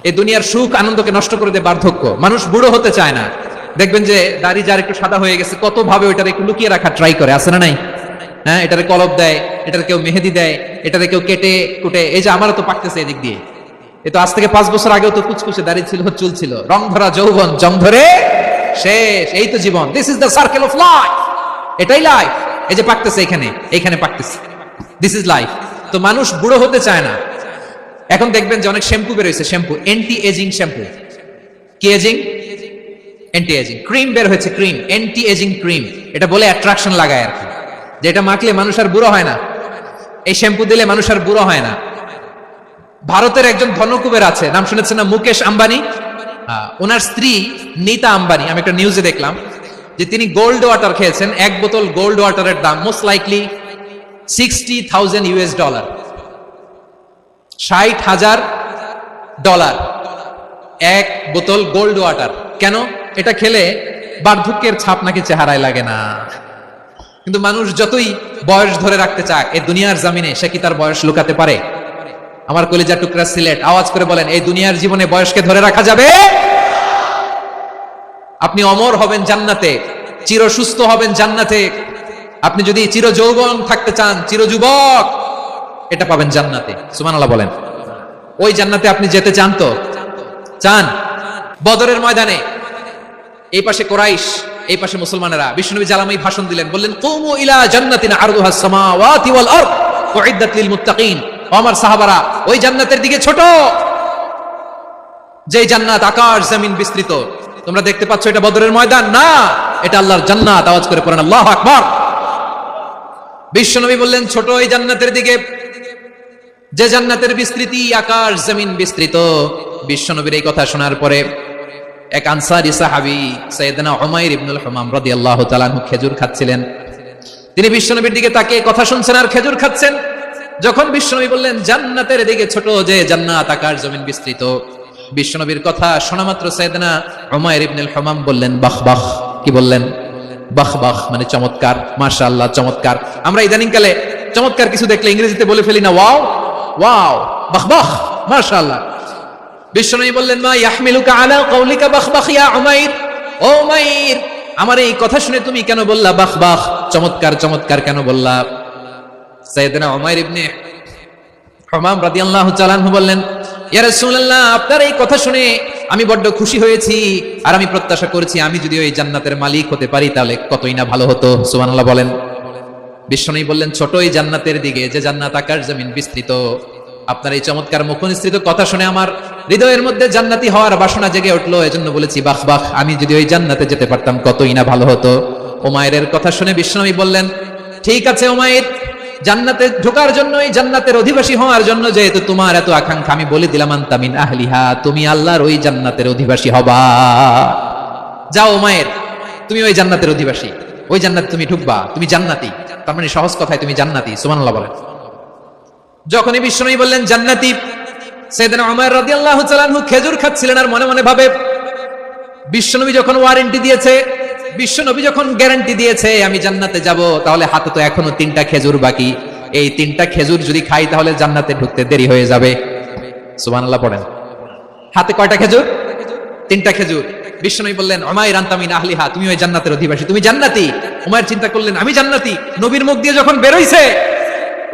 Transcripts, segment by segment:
এই দুনিয়ার সুখ আনন্দকে নষ্ট করে দেয় বার্ধক্য। মানুষ বুড়ো হতে চায় না। দেখবেন যে দাড়ি যার একটু সাদা হয়ে গেছে কত ভাবে ওইটারে একটু লুকিয়ে রাখা ট্রাই করে, আছে না নাই? হ্যাঁ, এটারে কলপ দেয়, এটারে কেউ মেহেদি দেয়, এটারে কেউ কেটে কুটে। এই যে আমারও তো পাকতেছে এদিক দিয়ে, এ তো আজ থেকে 5 বছর আগেও তো কুচকুচে দাড়ি ছিল, চুল ছিল, রং ধরা যৌবন জং ধরে শেষ। এই তো জীবন, this is the circle of life, এটাই লাইফ। এই যে পাকতেছে এইখানে পাকতেছে, দিস ইজ লাইফ। তো মানুষ বুড়ো হতে চায় না। এখন দেখবেন যে অনেক শ্যাম্পু বের হয়েছে, শ্যাম্পু অ্যান্টি এজিং শ্যাম্পু। কি এজিং? Anti aging. ক্রিম বের হয়েছে, ক্রিম, অ্যান্টি এজিং ক্রিম। এটা বলে অ্যাট্রাকশন লাগায় আর কি, যে এটা মাখলে মানুষ আর বুড়ো হয় না, এই শ্যাম্পু দিলে মানুষ আর বুড়ো হয় না। ভারতের একজন ধনকুবের আছে, নাম শুনেছেন না? মুকেশ আম্বানি। ওনার স্ত্রী নীতা আম্বানি, আমি একটা নিউজে দেখলাম যে তিনি গোল্ড ওয়াটার খেয়েছেন। 1 বোতল গোল্ড ওয়াটারের দাম মোস্ট লাইকলি $60,000, $60,000 এক বোতল গোল্ড ওয়াটার। কেন? এটা খেলে বার্ধক্যের ছাপ নাকি চেহারায় লাগে না। কিন্তু মানুষ যতই বয়স ধরে রাখতে চায় এই দুনিয়ার জামিনে, সে কি তার বয়স লুকাতে পারে? আমার কলিজার টুকরা সিলেট, আওয়াজ করে বলেন, এই দুনিয়ার জীবনে বয়সকে ধরে রাখা যাবে? আপনি অমর হবেন জান্নাতে, চির সুস্থ হবেন জান্নাতে। আপনি যদি চির যৌবন থাকতে চান, চির যুবক, এটা পাবেন জান্নাতে। সুবহানাল্লাহ বলেন। ওই জান্নাতে আপনি যেতে চান তো? চান? বদরের ময়দানে এই পাশে কুরাইশ, এই পাশে মুসলমানেরা। বিশ্বনবী জালামাই ভাষণ দিলেন, বললেন, কুমু ইলা জান্নাতিন আরদুহাস সামাওয়াতি ওয়াল আরদ উইদ্দাত লিল মুত্তাকিন। আমার সাহাবারা, ওই জান্নাতের দিকে ছোট, যে জান্নাত আকাশ জমিন বিস্তৃত। তোমরা দেখতে পাচ্ছ এটা বদরের ময়দান না, এটা আল্লাহর জান্নাত। আওয়াজ করে পড়েন আল্লাহু আকবার। বিশ্বনবী বললেন, ছোট এই জান্নাতের দিকে, যে জান্নাতের বিস্তৃতি আকাশ জমিন বিস্তৃত। বিশ্বনবীর এই কথা শোনার পরে এক আনসারী সাহাবী সাইয়েদনা উমাইর ইবনুল হুমাম রাদিয়াল্লাহু তাআলা আনহু খেজুর খাচ্ছিলেন। তিনি বিশ্বনবীর দিকে তাকিয়ে কথা শুনছেন আর খেজুর খাচ্ছেন। যখন বিশ্বনবী বললেন জান্নাতের দিকে ছোট, যে জান্নাত আকাশ জমিন বিস্তৃত, বিশ্বনবীর কথা শোনা মাত্র সাইয়েদনা উমাইর ইবনুল হুমাম বললেন, বাহ বাহ। কি বললেন? বাহ বাহ, মানে চমৎকার, মাশাআল্লাহ, চমৎকার। আমরা ইদানিং কালে চমৎকার কিছু দেখলে ইংরেজিতে বলে ফেলি না, ওয়াও ওয়াও, বাহ বাহ, মাশাআল্লাহ। বিশ্বনবী বললেন, মা ইয়াহমিলুকা আলা কাউলিকা বাহ বাহ ইয়া উমাইর। ও উমাইর, আমার এই কথা শুনে তুমি কেন বললা বাহ বাহ, চমৎকার চমৎকার কেন বললা? সাইয়েদনা উমাইর ইবনে হুমাম রাদিয়াল্লাহু তাআলা আনহু বললেন, ইয়া রাসূলুল্লাহ, আপনার এই কথা শুনে আমি বড্ড খুশি হয়েছি, আর আমি প্রত্যাশা করেছি আমি যদি ওই জান্নাতের মালিক হতে পারি তাহলে কতই না ভালো হতো। সুবহানাল্লাহ বলেন। বিশ্বনবী বললেন, ছোট এই জান্নাতের দিকে, যে জান্নাত আকাশ জমিন বিস্তৃত। আপনার এই চমৎকার মুখনিসৃত কথা শুনে আমার হৃদয়ের মধ্যে জান্নাতি হওয়ার বাসনা জেগে উঠলো, এজন্য বলেছি বাহ বাহ, আমি যদি ওই জান্নাতে যেতে পারতাম কতই না ভালো হতো। উমাইরের কথা শুনে বিশ্বনবী বললেন, ঠিক আছে উমাইর, জান্নাতে ঢোকার জন্য, এই জান্নাতের অধিবাসী হওয়ার জন্য যেহেতু তোমার এত আকাঙ্ক্ষা, আমি বলে দিলাম আনতা মিন আহলিহা, তুমি আল্লাহর ওই জান্নাতের অধিবাসী হবা। যাও উমাইর, তুমি ওই জান্নাতের অধিবাসী, ওই জান্নাতে তুমি ঢুকবা, তুমি জান্নাতি। তার মানে সহজ কথায় তুমি জান্নাতি। সুবহানাল্লাহ বলেন। যখনই বিশ্বনবী বললেন জান্নাতি, সাইয়েদনা উমর রাদিয়াল্লাহু তাআলা আনহু খেজুর খাচ্ছিলেন আর মনে মনে ভাবে, বিশ্বনবী যখন ওয়ারেন্টি দিয়েছে, বিশ্বনবী যখন গ্যারান্টি দিয়েছে আমি জান্নাতে যাব, তাহলে হাতে তো এখনো 3টা খেজুর বাকি। এই 3টা খেজুর যদি খাই তাহলে জান্নাতে ঢুকতে দেরি হয়ে যাবে। সুবহানাল্লাহ পড়েন। হাতে কয়টা খেজুর? 3টা খেজুর। বিশ্বনবী বললেন, উমাইর আনতা মিন আহলিহা, তুমি ওই জান্নাতের অধিবাসী, তুমি জান্নাতি। উমাইর চিন্তা করলেন, আমি জান্নাতি, নবীর মুখ দিয়ে যখন বের হইছে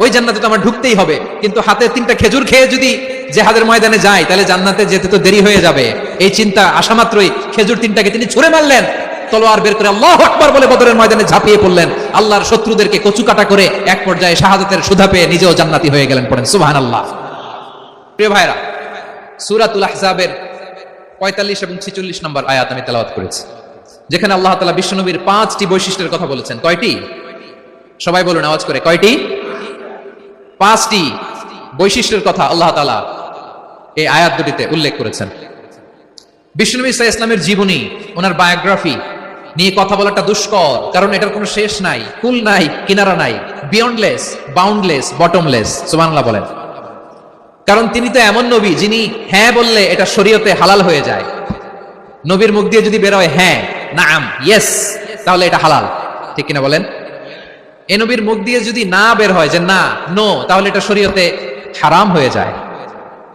ওই জান্নাতে তো আমার ঢুকতেই হবে, কিন্তু হাতে 3টা খেজুর খেয়ে যদি জিহাদের ময়দানে যাই তাহলে জান্নাতে যেতে তো দেরি হয়ে যাবে। এই চিন্তা আসা মাত্রই খেজুর 3টাকে তিনি ছুঁড়ে মারলেন, তলোয়ার বের করে আল্লাহু আকবার বলে বদরের ময়দানে ঝাঁপিয়ে পড়লেন। আল্লাহর শত্রুদেরকে কচুকাটা করে এক পর্যায়ে শাহাদাতের সুধা পেয়ে নিজেও জান্নাতি হয়ে গেলেন। পড়েন সুবহানাল্লাহ। প্রিয় ভাইরা, সূরাতুল আহজাবের 45 এবং 46 নম্বর আয়াত আমি তেলাওয়াত করেছি, যেখানে আল্লাহ তাআলা বিশ্বনবীর 5টি বৈশিষ্ট্যের কথা বলেছেন। কয়টি? সবাই বলুন আওয়াজ করে, কয়টি? 5টি বৈশিষ্ট্যের কথা আল্লাহ তাআলা এই আয়াত দুটিতে উল্লেখ করেছেন। বিশ্বনবী সাল্লাল্লাহু আলাইহি ওয়াসাল্লামের জীবনী, ওনার বায়োগ্রাফি নিয়ে কথা বলাটা দুষ্কর, কারণ এটার কোনো শেষ নাই, কুল নাই, কিনারা নাই, বিয়ন্ডলেস, বাউন্ডলেস, বটমলেস। সুবহানাল্লাহ বলেন। কারণ তিনি তো এমন নবী যিনি হ্যাঁ বললে এটা শরীয়তে হালাল হয়ে যায়। নবীর মুখ দিয়ে যদি বের হয় হ্যাঁ, নাম, ইয়েস, তাহলে এটা হালাল। ঠিক কিনা বলেন? এই নবীর মুখ দিয়ে যদি না বের হয় যে না, নো, তাহলে এটা শরীয়তে হারাম হয়ে যায়।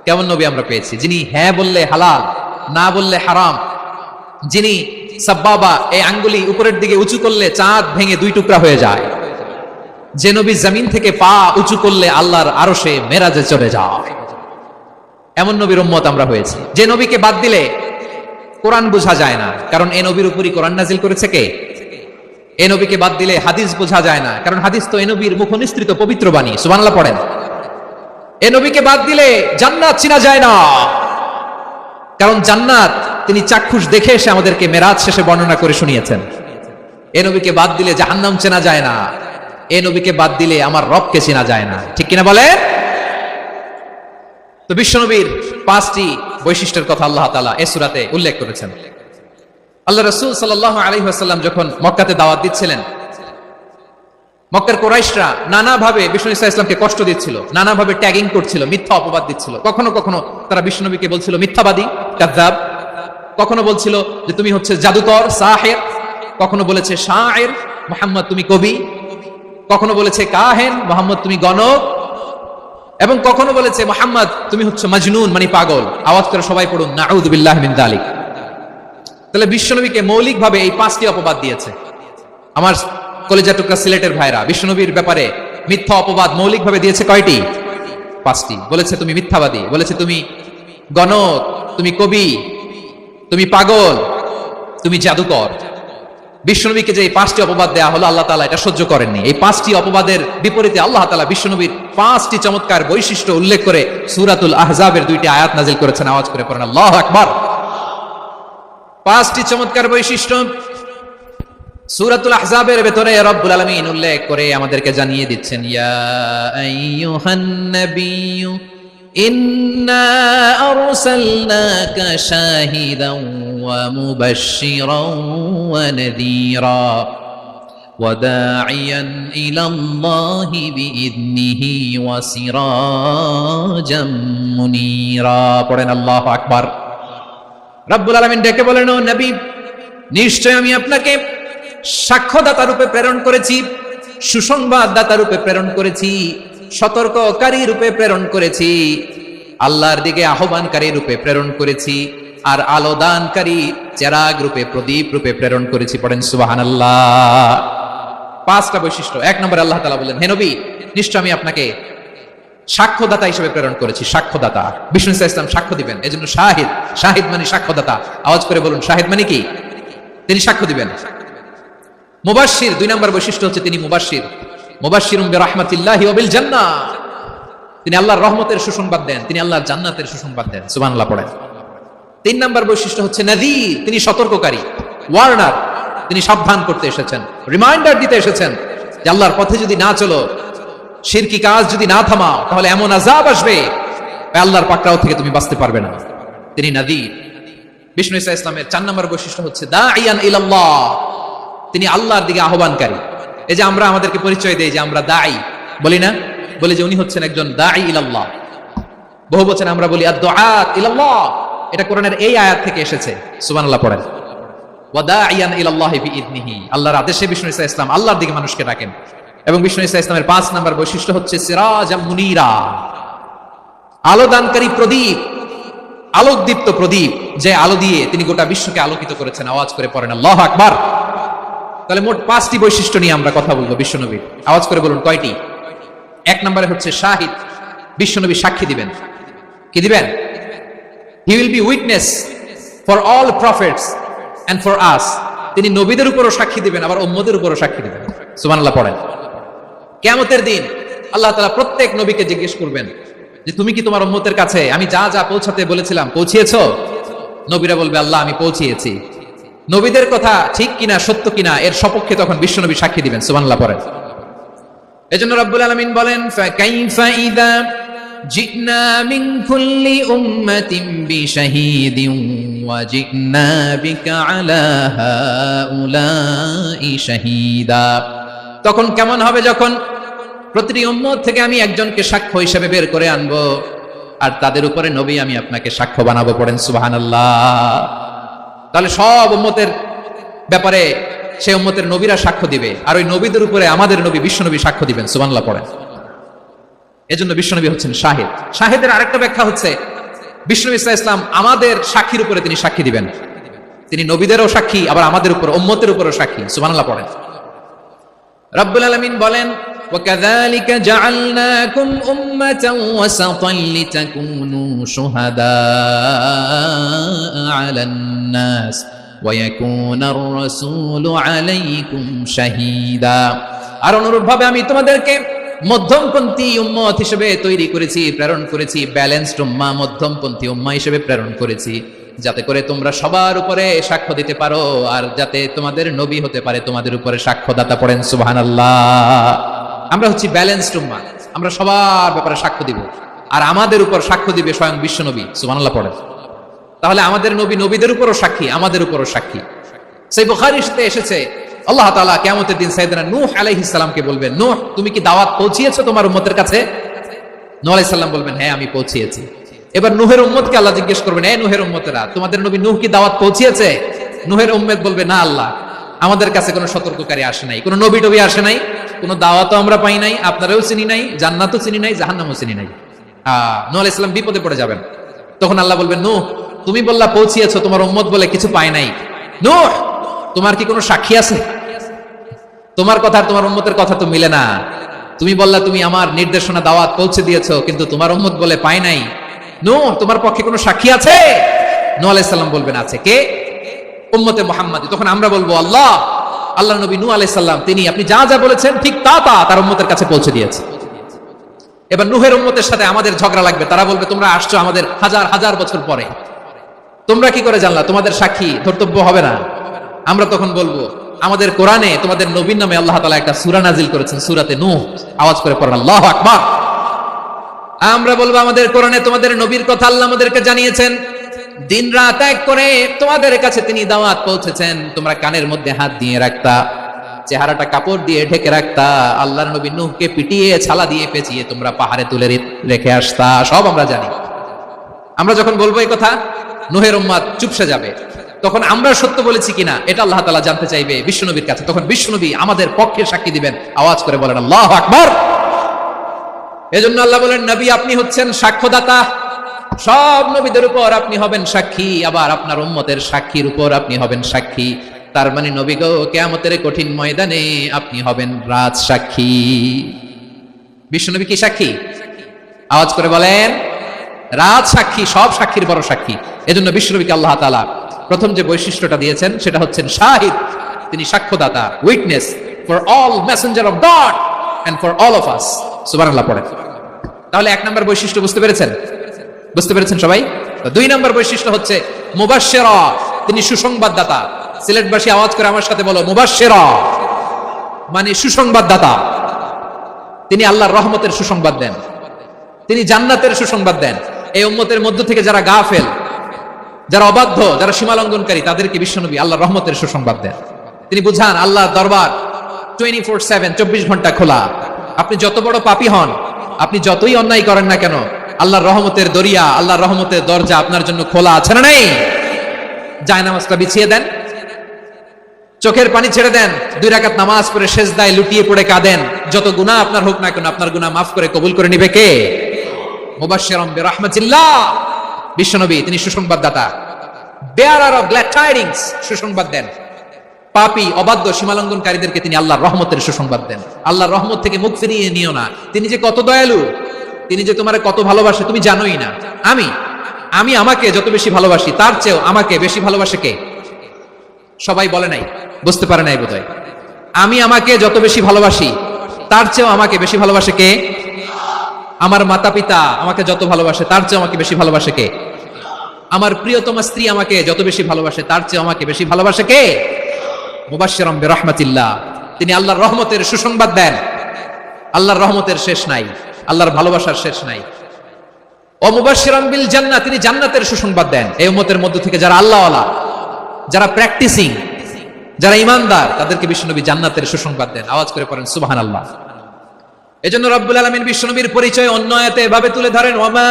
কেমন নবী আমরা পেয়েছি, যিনি হ্যাঁ বললে হালাল, না বললে হারাম, যিনি সাব্বাবা এই আঙ্গুলি উপরের দিকে উঁচু করলে চাঁদ ভেঙে 2 টুকরা হয়ে যায়, যে নবী জমিন থেকে পা উঁচু করলে আল্লাহর আরশে মেরাজে চলে যায়, এমন নবীর উম্মত আমরা হয়েছি। যে নবীকে বাদ দিলে কোরআন বোঝা যায় না, কারণ এই নবীর উপরই কোরআন নাজিল করেছে কে? এই নবীকে বাদ দিলে হাদিস বোঝা যায় না, কারণ হাদিস তো এই নবীর মুখ নিঃসৃত পবিত্র বাণী। সুবহানাল্লাহ পড়েন। এই নবীকে বাদ দিলে জান্নাত চিনা যায় না, কারণ জান্নাত তিনি চাক্ষুষ দেখে এসে আমাদেরকে মেরাজ শেষে বর্ণনা করে শুনিয়েছেন। এই নবীকে বাদ দিলে জাহান্নাম চেনা যায় না, এই নবীকে বাদ দিলে আমার রবকে চেনা যায় না। ঠিক কিনা বলেন? তো বিশ্বনবীর 5টি বৈশিষ্ট্যের কথা আল্লাহ তাআলা এই সূরাতে উল্লেখ করেছেন। আল্লাহ রাসূল সাল্লাল্লাহু আলাইহি ওয়াসাল্লাম যখন মক্কাতে দাওয়াত দিচ্ছিলেন, মক্কার কুরাইশরা নানাভাবে বিষ্ণু ইসা ইসলামকে কষ্ট দিচ্ছিল, নানাভাবে ট্যাগিং করছিল, মিথ্যা অপবাদ দিচ্ছিল। কখনো কখনো তারা বিষ্ণুনবীকে বলছিল মিথ্যাবাদী, কাযযাব। কখনো বলছিল যে তুমি হচ্ছে জাদুকর, সাহির। কখনো বলেছে শায়ের, মুহাম্মদ তুমি কবি। কখনো বলেছে কাহেন, মুহাম্মদ তুমি গণক। এবং কখনো বলেছে মুহাম্মদ তুমি হচ্ছে মাজনুন, মানে পাগল। আওয়াজ করে সবাই পড়ুন নাউযু বিল্লাহি মিন যালিক। তাহলে বিশ্বনবীকে মৌলিকভাবে এই 5টি অপবাদ দিয়েছে। আমার কলেজা টুকরা সিলেটের ভাইরা, বিশ্বনবীর ব্যাপারে মিথ্যা অপবাদ মৌলিকভাবে দিয়েছে কয়টি? 5টি। বলেছে তুমি মিথ্যাবাদী, বলেছে তুমি গণক, তুমি কবি, তুমি পাগল, তুমি জাদুকর। বিশ্বনবীকে যে এই 5টি অপবাদ দেয়া হলো, আল্লাহ তাআলা এটা সহ্য করেননি। এই 5টি অপবাদের বিপরীতে আল্লাহ তাআলা বিশ্বনবীর 5টি চমৎকার বৈশিষ্ট্য উল্লেখ করে সূরাতুল আহজাবের 2টি আয়াত নাজিল করেছেন। আওয়াজ করে পড়েন আল্লাহু আকবার। 5টি চমৎকার বৈশিষ্ট্য সূরাতুল আহজাবের ভেতরে রব্বুল আলামিন উল্লেখ করে আমাদেরকে জানিয়ে দিচ্ছেন, ইয়া আইয়ুহান নাবিয়্যু ইন্না আরসালনাকা শাহিদান ওয়া মুবাশশিরান ওয়া নাযীরা ওয়া দাঈয়ান ইলাল্লাহি বিইذনিহি ওয়া সিরাজাম মুনীরা। পড়েন আল্লাহু আকবার। রব্বুল আলামিন ডেকে বলেন, ও নবী, নিশ্চয় আমি আপনাকে সাক্ষ্যদাতা রূপে প্রেরণ করেছি, সুসংবাদদাতা রূপে প্রেরণ করেছি, সতর্ককারী রূপে প্রেরণ করেছি, আল্লাহর দিকে আহ্বানকারী রূপে প্রেরণ করেছি, আর আলো দানকারী চেরাগ রূপে, প্রদীপ রূপে প্রেরণ করেছি। পড়েন সুবহানাল্লাহ। 5টা বৈশিষ্ট্য। 1 নম্বরে আল্লাহ তাআলা বললেন, হে নবী, নিশ্চয় আমি আপনাকে সাক্ষ্যদাতা হিসেবে প্রেরণ করেছি। সাক্ষ্যদাতা, বিষ্ণু ইসা ইসলাম সাক্ষ্য দিবেন, এজন্য শাহিদ। শাহিদ মানে সাক্ষ্যদাতা। আওয়াজ করে বলুন শাহিদ মানে কি? তিনি সাক্ষ্য দিবেন। মুবাশশির, 2 নম্বর বৈশিষ্ট্য হচ্ছে তিনি মুবাশশির। মুবাশশিরুম বিরাহমাতিল্লাহি ওয়া বিল জান্নাহ, তিনি আল্লাহর রহমতের সুসংবাদ দেন, তিনি আল্লাহর জান্নাতের সুসংবাদ দেন। সুবহানাল্লাহ পড়েন। 3 নম্বর বৈশিষ্ট্য হচ্ছে নাযীর, তিনি সতর্ককারী, ওয়ার্নার। তিনি সাবধান করতে এসেছেন, রিমাইন্ডার দিতে এসেছেন যে আল্লাহর পথে যদি না চলো, শিরকি কাজ যদি না থামাও, তাহলে এমন আযাব আসবে আল্লাহর পাকড়াও থেকে তুমি বাঁচতে পারবে না। তিনি নাযীর। বিষ্ণু ইসা ইসলামের 4 নম্বর বৈশিষ্ট্য হচ্ছে দাঈয়ান ইলাল্লাহ, তিনি আল্লাহর দিকে আহ্বানকারী। এই যে আমরা আমাদেরকে পরিচয় দেই যে আমরা দাঈ, বলি না? বলি যে উনি হচ্ছেন একজন দাঈ ইলাল্লাহ। বহু বচনে আমরা বলি আদ-দুআত ইলাল্লাহ। এটা কোরআনের এই আয়াত থেকে এসেছে। সুবহানাল্লাহ পড়েন। ওয়া দাঈয়ান ইলাল্লাহি বিইذনিহি, আল্লাহর আদেশে বিষ্ণু ইসা ইসলাম আল্লাহর দিকে মানুষকে ডাকেন। এবং বিষ্ণু ইসা ইসলামের 5 নম্বর বৈশিষ্ট্য হচ্ছে সিরাজাম মুনীরা, আলো দানকারী প্রদীপ, আলোকদীপ্ত প্রদীপ, যে আলো দিয়ে তিনি গোটা বিশ্বকে আলোকিত করেছেন। আওয়াজ করে পড়েন আল্লাহু আকবার। তাহলে মোট 5টি বৈশিষ্ট্য নিয়ে আমরা কথা বলবো বিশ্বনবীর। আওয়াজ করে বলুন কয়টি? 1 নম্বরে হচ্ছে শাহিদ, বিশ্বনবী সাক্ষী দিবেন। কি দিবেন? He will be witness for all prophets and for us. তিনি নবীদের উপরও সাক্ষী দিবেন, আবার উম্মতের উপরও সাক্ষী দিবেন। সুবহানাল্লাহ পড়েন। কিয়ামতের দিন আল্লাহ তাআলা প্রত্যেক নবীকে জিজ্ঞেস করবেন যে তুমি কি তোমার উম্মতের কাছে আমি যা যা পৌঁছাতে বলেছিলাম পৌঁছিয়েছো? নবীরা বলবে আল্লাহ আমি পৌঁছিয়েছি। নবীদের কথা ঠিক কিনা, সত্য কিনা, এর সপক্ষে তখন বিশ্বনবী সাক্ষী দিবেন। সুবহানাল্লাহ পড়েন। এজন্য রব্বুল আলামিন বলেন, ফাকাইফা ইযা জিনা মিন কুল্লি উম্মাতিন বিশাহীদিন ওয়া জিনা বিকা আলা হাউলাই শাহীদা। তখন কেমন হবে যখন প্রতিটি উম্মত থেকে আমি একজনকে সাক্ষ্য হিসেবে বের করে আনবো, আর তাদের উপরে নবী আমি আপনাকে সাক্ষ্য বানাবো। পড়েন সুবহানাল্লাহ। তাহলে সব উম্মতের ব্যাপারে সেই উম্মতের নবীরা সাক্ষ্য দিবে, আর ওই নবীদের উপরে আমাদের নবী বিশ্বনবী সাক্ষ্য দিবেন। সুবহানাল্লাহ পড়েন। এজন্য বিশ্বনবী হচ্ছেন শাহিদ। শাহিদের আরেকটা ব্যাখ্যা হচ্ছে বিষ্ণু ঈসা ইসলাম আমাদের সাক্ষীর উপরে তিনি সাক্ষী দিবেন। তিনি নবীদেরও সাক্ষী, আবার আমাদের উপর উম্মতের উপরও সাক্ষী। সুবহানাল্লাহ পড়েন। রব্বুল আলামিন বলেন, وَكَذَلِكَ جَعَلْنَاكُمْ أُمَّةً وَسَطًا لِتَكُونُوا شُهَدَاءَ عَلَى النَّاسِ وَيَكُونَ الرَّسُولُ عَلَيْكُمْ شَهِيدًا। আর অনুরূপভাবে আমি তোমাদেরকে মধ্যমপন্থী উম্মত হিসেবে তৈরি করেছি, প্রেরণ করেছি, ব্যালেন্সড উম্মাহ, মধ্যমপন্থী উম্মাহ হিসেবে প্রেরণ করেছি, যাতে করে তোমরা সবার উপরে সাক্ষ্য দিতে পারো, আর যাতে তোমাদের নবী হতে পারে তোমাদের উপরে সাক্ষ্যদাতা। পড়েন সুবহানাল্লাহ। আমরা হচ্ছি ব্যালেন্সড উম্মাহ, আমরা সবার ব্যাপারে সাক্ষ্য দিব, আর আমাদের উপর সাক্ষ্য দিবে স্বয়ং বিশ্ব নবী। সুবহানাল্লাহ পড়েন। তাহলে আমাদের নবী নবীদের উপরও সাক্ষী, আমাদের উপরও সাক্ষী। সেই বুখারীতে এসেছে, আল্লাহ তাআলা কিয়ামতের দিন সাইয়েদনা নূহ আলাইহিস সালামকে বলবেন, নূহ তুমি কি দাওয়াত পৌঁছিয়েছো তোমার উম্মতের কাছে? নূহ আলাইহিস সালাম বলবেন, হ্যাঁ আমি পৌঁছিয়েছি। এবার নূহের উম্মতকে আল্লাহ জিজ্ঞেস করবেন, এই নূহের উম্মতেরা, তোমাদের নবী নূহ কি দাওয়াত পৌঁছিয়েছে? নূহের উম্মত বলবে, না আল্লাহ, আমাদের কাছে কোনো সতর্ককারী আসে নাই, কোনো নবী টবি আসে নাই, কোনো দাওয়াতও আমরা পাই নাই, আপনারাও চিনি নাই, জান্নাতও চিনি নাই, জাহান্নামও চিনি নাই। নূহ আলাইহিস সালাম বিপদে পড়ে যাবেন। তখন আল্লাহ বলবেন, নূহ তুমি বললা পৌঁছিয়েছো, তোমার উম্মত বলে কিছু পায় নাই। নূহ তোমার কি কোনো সাক্ষী আছে? তোমার কথা আর তোমার উম্মতের কথা তো মিলে না। তুমি বললা তুমি আমার নির্দেশনা দাওয়াত পৌঁছে দিয়েছো, কিন্তু তোমার উম্মত বলে পায় নাই। নূহ তোমার পক্ষে কোনো সাক্ষী আছে? নূহ আলাইহিস সালাম বলবেন, আছে। কে? উম্মতে মুহাম্মাদী। তখন আমরা বলবো, আল্লাহ, আল্লাহর নবী নূহ আলাইহিস সালাম তিনি আপনি যা যা বলেছেন ঠিক তা তা তার উম্মতের কাছে পৌঁছে দিয়েছে। এবার নূহের উম্মতের সাথে আমাদের ঝগড়া লাগবে। তারা বলবে, তোমরা আসছো আমাদের হাজার হাজার বছর পরে, তোমরা কি করে জানলা? তোমাদের সাক্ষী ধর্তব্য হবে না। আমরা তখন বলবো, আমাদের কোরআনে তোমাদের নবীর নামে আল্লাহ তাআলা একটা সূরা নাজিল করেছেন, সূরাতে নূহ। আওয়াজ করে পড়েন আল্লাহু আকবার। আমরা বলবো, আমাদের কোরআনে তোমাদের নবীর কথা আল্লাহ আমাদেরকে জানিয়েছেন, দিন রাত এক করে তোমাদের কাছে তিনি দাওয়াত পৌঁছেছেন। তোমরা কানের মধ্যে হাত দিয়ে রাখতা, চেহারাটা কাপড় দিয়ে ঢেকে রাখতা, আল্লাহর নবী নূহকে পিটিয়ে ছালা দিয়ে পেঁচিয়ে তোমরা পাহাড়ে তুলে রেখে আসতা, সব আমরা জানি। আমরা যখন বলবো এই কথা, নূহের উম্মত চুপসে যাবে। তখন আমরা সত্য বলেছি কিনা এটা আল্লাহ তাআলা জানতে চাইবে বিশ্বনবীর কাছে। তখন বিশ্বনবী আমাদের পক্ষে সাক্ষী দিবেন। আওয়াজ করে বলেন আল্লাহু আকবার। এজন্য আল্লাহ বলেন, নবী আপনি হচ্ছেন সাক্ষ্যদাতা, সব নবীদের উপর আপনি হবেন সাক্ষী, আবার আপনার উম্মতের সাক্ষীর উপর আপনি হবেন সাক্ষী। তার মানে নবী গো, কিয়ামতের কঠিন ময়দানে আপনি হবেন রাজ সাক্ষী। বিশ্বনবী কি সাক্ষী? আওয়াজ করে বলেন, রাজ সাক্ষী, সব সাক্ষীর বড় সাক্ষী। এজন্য বিশ্বনবীকে আল্লাহ তাআলা প্রথম যে বৈশিষ্ট্যটা দিয়েছেন সেটা হচ্ছেন শাহিদ। তিনি সাক্ষ্যদাতা, witness for all messenger of God and for all of us. সুবহানাল্লাহ পড়েন। তাহলে এক নম্বর বৈশিষ্ট্য বুঝতে পেরেছেন? বুঝতে পেরেছেন সবাই? দুই নম্বর বৈশিষ্ট্য হচ্ছে মুবাশশিরা, তিনি সুসংবাদদাতা। সিলেটবাসী আওয়াজ করে আমার সাথে বলো, মুবাশশিরা মানে সুসংবাদদাতা। তিনি আল্লাহর রহমতের সুসংবাদ দেন, তিনি জান্নাতের সুসংবাদ দেন। এই উম্মতের মধ্য থেকে যারা গাফেল, যারা অবাধ্য, যারা সীমালঙ্ঘনকারী, তাদেরকে বিশ্বনবী আল্লাহর রহমতের সুসংবাদ দেন। তিনি বুঝান আল্লাহর দরবার 24/7, 24 ঘন্টা খোলা। আপনি যত বড় পাপী হন, আপনি যতই অন্যায় করেন না কেন, আল্লাহর রহমতের দরিয়া, আল্লাহর রহমতের দরজা আপনার জন্য খোলা আছে না নেই? জায়নামাজটা বিছিয়ে দেন, চোখের পানি ছেড়ে দেন, 2 রাকাত নামাজ পড়ে সেজদায় লুটিয়ে পড়ে কাঁদেন। যত গুনাহ আপনার হোক না কেন, আপনার গুনাহ মাফ করে কবুল করে নিবে কে? মুবাশশিরাম বিরাহমাতিল্লাহ। বিশ্বনবী তিনি সুসংবাদদাতা, বেয়ারার অফ গ্ল্যাড টাইডিংস, সুসংবাদ দেন। পাপী, অবাধ্য, সীমালঙ্ঘনকারীদেরকে তিনি আল্লাহর রহমতের সুসংবাদ দেন। আল্লাহর রহমত থেকে মুখ ফিরিয়ে নিও না। তিনি যে কত দয়ালু, তিনি যে তোমারে কত ভালোবাসে তুমি জানোই না। আমি আমাকে যত বেশি ভালোবাসি, তার চেয়েও আমাকে বেশি ভালোবাসে কে? সবাই বলে নাই, বুঝতে পারে নাই বোধহয়। আমি আমাকে যত বেশি ভালোবাসি, তার চেয়েও আমাকে বেশি ভালোবাসে কে? আমার মাতা পিতা আমাকে যত ভালোবাসে, তার চেয়েও আমাকে বেশি ভালোবাসে কে? আমার প্রিয়তমা স্ত্রী আমাকে যত বেশি ভালোবাসে, তার চেয়েও আমাকে বেশি ভালোবাসে কে? মুবাশশিরাম বিরাহমাতিল্লাহ। তিনি আল্লাহর রহমতের সুসংবাদ দেন। আল্লাহর রহমতের শেষ নাই, আল্লাহর ভালোবাসার শেষ নাই। ও মুবাশশিরাম বিল জান্নাহ, তিনি জান্নাতের সুসংবাদ দেন। এই উম্মতের মধ্য থেকে যারা আল্লাহওয়ালা, যারা প্র্যাকটিসিং, যারা ঈমানদার, তাদেরকে বিশ্বনবী জান্নাতের সুসংবাদ দেন। আওয়াজ করে পড়েন সুবহানাল্লাহ। এজন্য রব্বুল আলামিন বিশ্বনবীর পরিচয় অন্য আয়াতে এভাবে তুলে ধরেন, ওয়ামা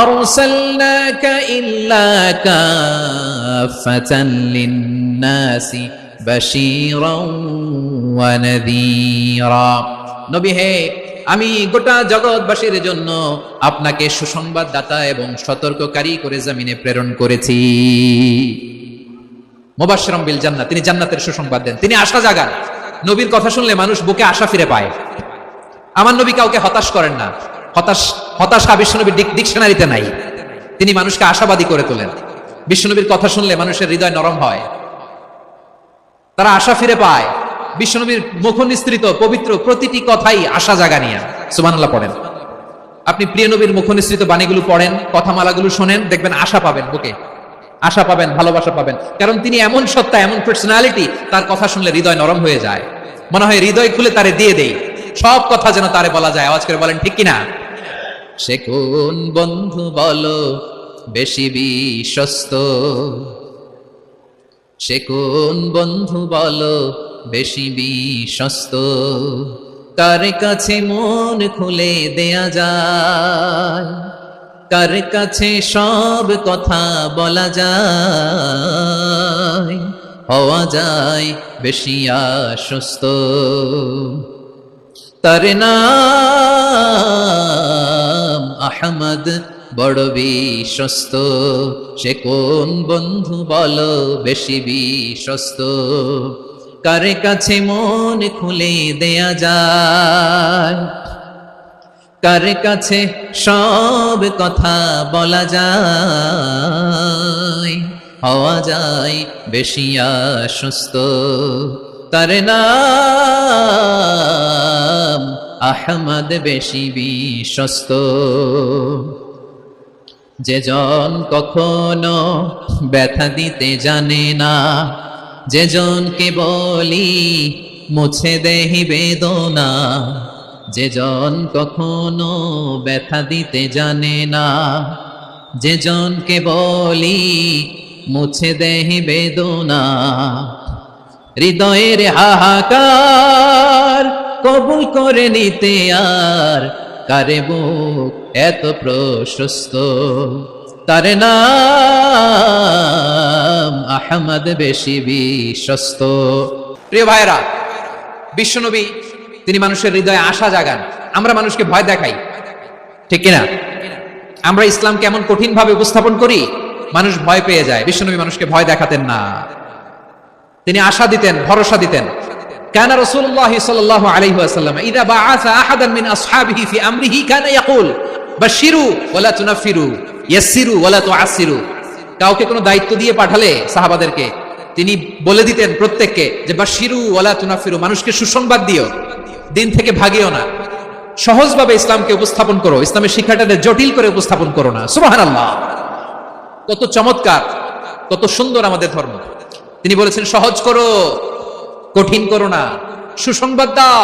আরসালনাকা ইল্লা কাফাতান লিন-নাসি বাশীরাও ওয়া নাযীরা। নবী হে, আমি গোটা জগৎবাসীর জন্য আপনাকে সুসংবাদদাতা এবং সতর্ককারী করে জমিনে প্রেরণ করেছি। মুবাশশিরাম বিল জান্নাহ, তিনি জান্নাতের সুসংবাদ দেন, তিনি আশা জাগান। নবীর কথা শুনলে মানুষ বুকে আশা ফিরে পায়। আমার নবী কাউকে হতাশ করেন না, হতাশা বিশ্বনবীর ডিকশনারিতে নাই। তিনি মানুষকে আশাবাদী করে তোলেন। বিশ্বনবীর কথা শুনলে মানুষের হৃদয় নরম হয়, তারা আশা ফিরে পায়। বিশ্বনবীর মুখ নিঃসৃত পবিত্র প্রতিটি কথাই আশা জাগানিয়া। সুবহানাল্লাহ পড়েন। আপনি প্রিয় নবীর মুখ নিঃসৃত বাণীগুলো পড়েন, কথামালাগুলো শোনেন, দেখবেন আশা পাবেন, বুকে আশা পাবেন, ভালোবাসা পাবেন। কারণ তিনি এমন সত্তা, এমন পার্সোনালিটি, তার কথা শুনলে হৃদয় নরম হয়ে যায়। মনে হয় হৃদয় খুলে তারে দিয়ে দেই, সব কথা যেন তারে বলা যায়। আওয়াজ করে বলেন ঠিক কিনা? সে কোন বন্ধু বলো বেশি বিশ্বস্ত, সে কোন বন্ধু বলো বেশি বিশ্বস্ত, কার কাছে মন খুলে দেয়া যায়, কার কাছে সব কথা বলা যায়, হওয়া যায় বেশি আশ্বস্ত। তার নাম আহমদ, বড় বিশ্বস্ত। সে কোন বন্ধু বলো বেশি বিশ্বস্ত, কার কাছে মন খুলে দেয়া যায়, কার কাছে সব কথা বলা যায়, হওয়া যায় বেশি আশ্বস্ত। তার নাম আহমদ, বেশি বিশ্বস্ত। যে জন কখনো ব্যথা দিতে জানে না, যে জনকে বলি মুছে দেহি বেদনা, যে জন কখনো ব্যথা দিতে জানে না, যে জনকে বলি মুছে দেহি বেদনা, হৃদয়ের হাহাকার কবুল করে নিতে আর কারে বুক এত প্রশস্ত। তার নাম আহমদ, বেশি বিশ্বস্ত। প্রিয় ভাইরা, বিশ্বনবী তিনি মানুষের হৃদয়ে আশা জাগান। আমরা মানুষকে ভয় দেখাই, ঠিক কিনা? আমরা ইসলাম কেমন কঠিন ভাবে উপস্থাপন করি, মানুষ ভয় পেয়ে যায়। বিশ্বনবী মানুষকে ভয় দেখাতেন না, তিনি আশা দিতেন, ভরসা দিতেন। কানা রাসূলুল্লাহ সাল্লাল্লাহু আলাইহি ওয়াসাল্লাম ইযা বাআসা আহাদান মিন আসহাবিহি ফি আমরিহি কানা ইয়াকুল বাশিরু ওয়ালা তুনাফিরু, ইয়াসসিরু ওয়ালা তুআসসিরু। কাউকে কোনো দায়িত্ব দিয়ে পাঠালে সাহাবাদেরকে তিনি বলে দিতেন প্রত্যেককে যে বাশিরু ওয়ালা তুনাফিরু, মানুষকে সুসংবাদ দিও, দিন থেকে ভাগিও না। সহজভাবে ইসলামকে উপস্থাপন করো, ইসলামের শিক্ষাটাকে জটিল করে উপস্থাপন করো না। সুবহানাল্লাহ, কত চমৎকার, কত সুন্দর আমাদের ধর্ম। তিনি বলেছেন সহজ করো, কঠিন করো না, সুসংবাদ দাও,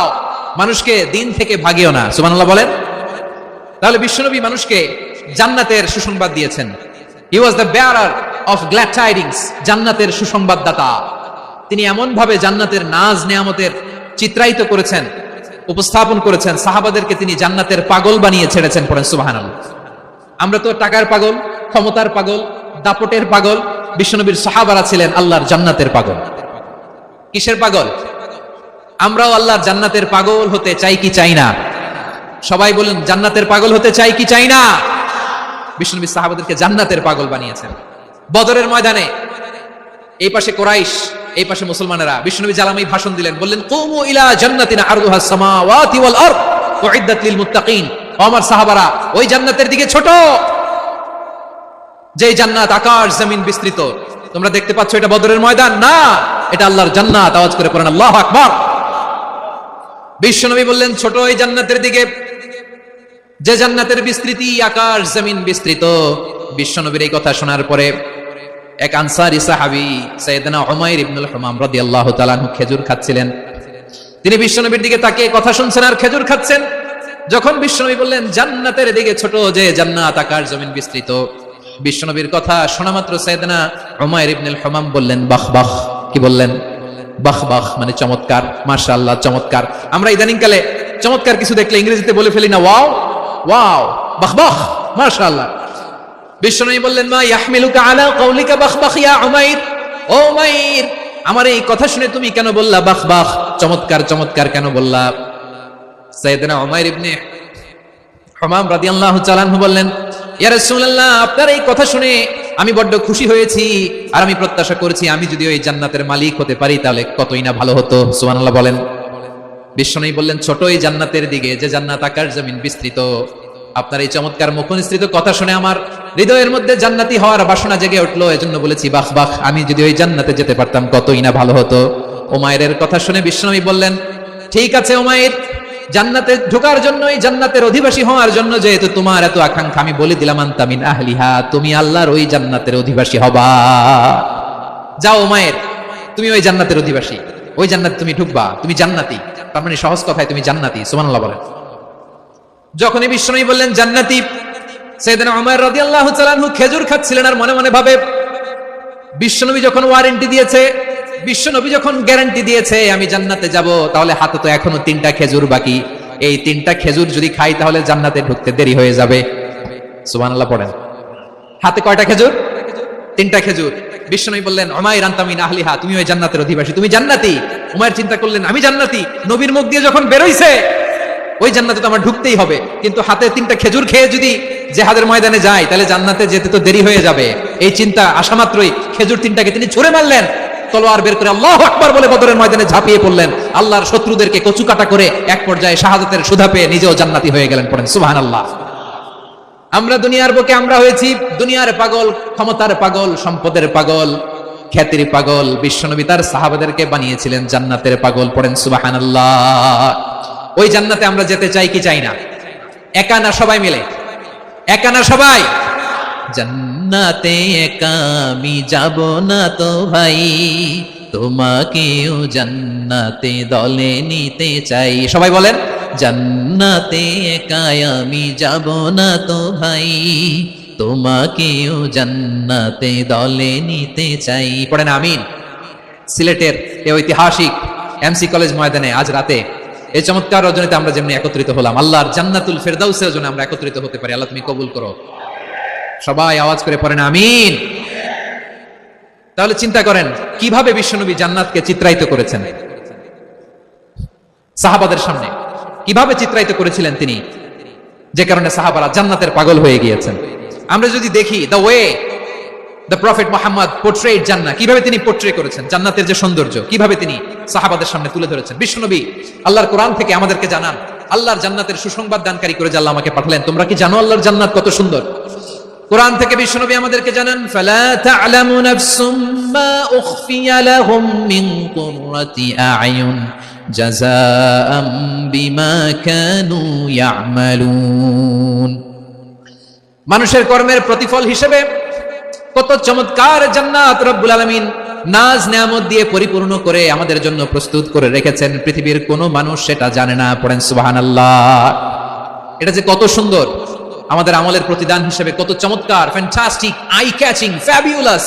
মানুষকে দিন থেকে ভাগিও না। সুবহানাল্লাহ বলেন। তাহলে বিশ্বনবী মানুষকে জান্নাতের সুসংবাদ দিয়েছেন। He was the bearer of glad tidings, জান্নাতের সুসংবাদদাতা। তিনি এমন ভাবে জান্নাতের নাজ নেয়ামতের চিত্রায়িত করেছেন, উপস্থাপন করেছেন, সাহাবাদেরকে তিনি জান্নাতের পাগল বানিয়ে ছেড়েছেন। পড়েন সুবহানাল্লাহ। আমরা তো টাকার পাগল, ক্ষমতার পাগল, দাপটের পাগল। বিশ্বনবীর সাহাবারা ছিলেন আল্লাহর জান্নাতের পাগল। কিসের পাগল? আমরাও আল্লাহর জান্নাতের পাগল হতে চাই কি চাই না? সবাই বলুন, জান্নাতের পাগল হতে চাই কি চাই না? বিশ্বনবী সাহাবাদেরকে জান্নাতের পাগল বানিয়েছেন। বদরের ময়দানে এই পাশে কুরাইশ, এই পাশে মুসলমানেরা। বিশ্বনবী জালামি ভাষণ দিলেন, বললেন কুমু ইলা জান্নাতিন আরদুহাস সামাওয়াতি ওয়াল আরদ উইদ্দাত লিল মুত্তাকিন। ও আমার সাহাবারা, ওই জান্নাতের দিকে ছোট, যে জান্নাত আকাশ জমিন বিস্তৃত। তোমরা দেখতে পাচ্ছ এটা বদরের ময়দান না, এটা আল্লাহর জান্নাত। আওয়াজ করে পড়েন আল্লাহু আকবার। বিশ্বনবী বললেন ছোট এই জান্নাতের দিকে, যে জান্নাতের বিস্তৃতি আকাশ জমিন বিস্তৃত। বিশ্বনবীর এই কথা শোনার পরে এক আনসারী সাহাবী সাইয়েদনা উমাইর ইবনুল হুমাম রাদিয়াল্লাহু তাআলা আনহু খেজুর খাচ্ছিলেন। তিনি বিশ্বনবীর দিকে তাকিয়ে কথা শুনছেন আর খেজুর খাচ্ছেন। যখন বিশ্বনবী বললেন জান্নাতের দিকে ছোট, যে জান্নাত আকাশ জমিন বিস্তৃত, বিশ্বনবীর কথা শোনা মাত্র সাইয়েদনা উমাইর ইবনুল হুমাম বললেন বাহ বাহ। কি বললেন? বাহ বাহ, মানে চমৎকার, মাশাআল্লাহ, চমৎকার। আমরা ইদানিং কালে চমৎকার কিছু দেখলে ইংরেজিতে বলে ফেলি না, ওয়াও ওয়াও, বাহ বাহ, মাশাআল্লাহ। বিশ্বনবী বললেন মা ইয়াহমিলুকা আলা কওলিকা বাহ বাহ ইয়া উমাইর। ও উমাইর, আমার এই কথা শুনে তুমি কেন বললা বাহ বাহ, চমৎকার চমৎকার কেন বললা? সাইয়েদনা উমাইর ইবনে হুমাম রাদিয়াল্লাহু তাআলা আনহু বললেন, ইয়া রাসূলুল্লাহ, আপনার এই কথা শুনে আমি বড্ড খুশি হয়েছি, আর আমি প্রত্যাশা করেছি আমি যদি ওই জান্নাতের মালিক হতে পারি তাহলে কতই না ভালো হতো। সুবহানাল্লাহ বলেন। বিশ্বনবী বললেন, ছোট এই জান্নাতের দিকে, যে জান্নাত আকাশ জমিন বিস্তৃত। আপনার এই চমৎকার মুখনিসৃত কথা শুনে আমার হৃদয়ের মধ্যে জান্নাতি হওয়ার বাসনা জেগে উঠলো। এজন্য বলেছি, বাহ বাহ, আমি যদি ওই জান্নাতে যেতে পারতাম কতই না ভালো হতো। উমাইরের কথা শুনে বিশ্বনবী বললেন, ঠিক আছে উমাইর, জান্নাতে ঢোকার জন্য, এই জান্নাতের অধিবাসী হওয়ার জন্য যেহেতু তোমার এত আকাঙ্ক্ষা, আমি বলে দিলাম, আনতা মিন আহলিহা, তুমি আল্লাহর ওই জান্নাতের অধিবাসী হবা। যাও উমাইর, তুমি ওই জান্নাতের অধিবাসী, ওই জান্নাতে তুমি ঢুকবা, তুমি জান্নাতি। তার মানে সহজ কথায় তুমি জান্নাতি। সুবহানাল্লাহ বলেন। যখনই বিশ্বনবী বললেন জান্নাতি, সাইয়েদনা উমর রাদিয়াল্লাহু তাআলা আনহু খেজুর খাচ্ছিলেন আর মনে মনে ভাবে, বিশ্বনবী যখন ওয়ারেন্টি দিয়েছে, বিশ্বনবী যখন গ্যারান্টি দিয়েছে আমি জান্নাতে যাব, তাহলে হাতে তো এখনো 3টা খেজুর বাকি। এই 3টা খেজুর যদি খাই তাহলে জান্নাতে ঢুকতে দেরি হয়ে যাবে। সুবহানাল্লাহ পড়েন। হাতে কয়টা খেজুর? 3টা খেজুর। বিশ্বনবী বললেন, উমাইর আনতা মিন আহলিহা, তুমি ওই জান্নাতের অধিবাসী, তুমি জান্নাতি। উমাইর চিন্তা করলেন, আমি জান্নাতি, নবীর মুখ দিয়ে যখন বের হইছে ওই জান্নাতে তো আমার ঢুকতেই হবে, কিন্তু হাতে 3টা খেজুর খেয়ে যদি জিহাদের ময়দানে যায় তাহলে জান্নাতে যেতে তো দেরি হয়ে যাবে। এই চিন্তা আসা মাত্রই খেজুর 3টাকে তিনি ছুঁড়ে মারলেন, তলোয়ার বের করে আল্লাহু আকবার বলে বদরের ময়দানে ঝাঁপিয়ে পড়লেন। আল্লাহর শত্রুদেরকে কচুকাটা করে এক পর্যায়ে শাহাদাতের সুধা পেয়ে নিজেও জান্নাতি হয়ে গেলেন। পড়েন সুবহানাল্লাহ। আমরা দুনিয়ার বুকে আমরা হয়েছি দুনিয়ার পাগল, ক্ষমতার পাগল, সম্পদের পাগল, খ্যাতির পাগল। বিশ্বনবী তার সাহাবাদেরকে বানিয়েছিলেন জান্নাতের পাগল। পড়েন সুবহানাল্লাহ। ওই জান্নাতে আমরা যেতে চাই কি চাই না? একা না সবাই মিলে? একা না সবাই? জান্নাতে একা আমি যাব না তো ভাই, তোমাকেও জান্নাতে দলে নিতে চাই। সবাই বলেন, জান্নাতে একা আমি যাব না তো ভাই, তোমাকেও জান্নাতে দলে নিতে চাই। পড়েন আমিন। সিলেটের এই ঐতিহাসিক এমসি কলেজ ময়দানে আজ রাতে এই চমৎকার রজনীতে আমরা যেমনি একত্রিত হলাম, আল্লাহর জান্নাতুল ফেরদাউসের জন্য আমরা একত্রিত হতে পারি। আল্লাহ তুমি কবুল করো। সবাই আওয়াজ করে পড়েন আমিন। তাহলে চিন্তা করেন কিভাবে বিশ্বনবী জান্নাতকে চিত্রায়িত করেছেন সাহাবাদের সামনে, কিভাবে চিত্রায়িত করেছিলেন তিনি, যে কারণে সাহাবারা জান্নাতের পাগল হয়ে গিয়েছেন। আমরা যদি দেখি the way the prophet Muhammad portrait জান্নাত, কিভাবে তিনি পোর্ট্রে করেছেন জান্নাতের যে সৌন্দর্য, কিভাবে তিনি সাহাবাদের সামনে তুলে ধরেছেন। বিশ্বনবী আল্লাহর কোরআন থেকে আমাদেরকে জানান, আল্লাহর জান্নাতের সুসংবাদ দানকারী করে যে আল্লাহ আমাকে পাঠালেন। তোমরা কি জানো আল্লাহর জান্নাত কত সুন্দর? কোরআন থেকে বিশ্বনবী আমাদেরকে জানান, ফালা তা'লামু নাফসুম মা উখফিয়া লাহুম মিন কুররাতি আ'য়ুন জাযাআম বিমা কানু ইয়া'মালুন। মানুষের কর্মের প্রতিফল হিসেবে কত চমৎকার জান্নাত রব্বুল আলামিন নাজ নেয়ামত দিয়ে পরিপূর্ণ করে আমাদের জন্য প্রস্তুত করে রেখেছেন। পৃথিবীর কোনো মানুষ সেটা জানে না। পড়েন সুবহানাল্লাহ। এটা যে কত সুন্দর, আমাদের আমলের প্রতিদান হিসেবে কত চমৎকার, fantastic, eye catching, fabulous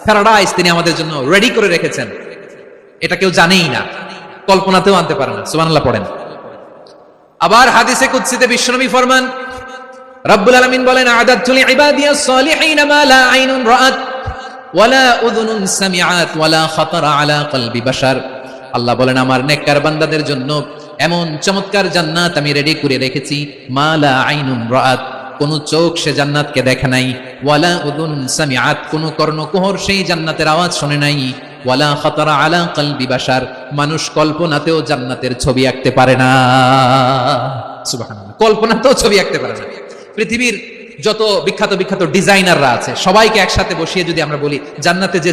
paradise তিনি আমাদের জন্য রেডি করে রেখেছেন। এটা কেউ জানেই না, কল্পনাতেও আনতে পারে না। সুবহানাল্লাহ পড়েন। আবার হাদিসে কুদসিতে বিশ্বনবী ফরমান, রব্বুল আলামিন বলেন, আ'দাদতু লিইবাদিয়াস সালিহিন মা লা আইনুন রাআত ওয়ালা উযুনুন সামিআত ওয়ালা খাতারা আলা কলবি বাশার। আল্লাহ বলেন, আমার নেককার বান্দাদের জন্য এমন চমৎকার জান্নাত আমি রেডি করে রেখেছি, মা লা আইনুন রাআত, কোন চোখ সে জান্নাতকে দেখে নাই, ওয়ালা উযুনুন সামিআত, কোন কর্ণকুহর সেই জান্নাতের আওয়াজ শুনে নাই, ওয়ালা খাতারা আলা কলবি বাশার, মানুষ কল্পনাতেও জান্নাতের ছবি আঁকতে পারে না। সুবহানাল্লাহ, কল্পনাতেও ছবি আঁকতে পারে না। পৃথিবীর যত বিখ্যাত বিখ্যাত ডিজাইনাররা আছে সবাইকে একসাথে বসিয়ে যদি আমরা বলি জান্নাতে যে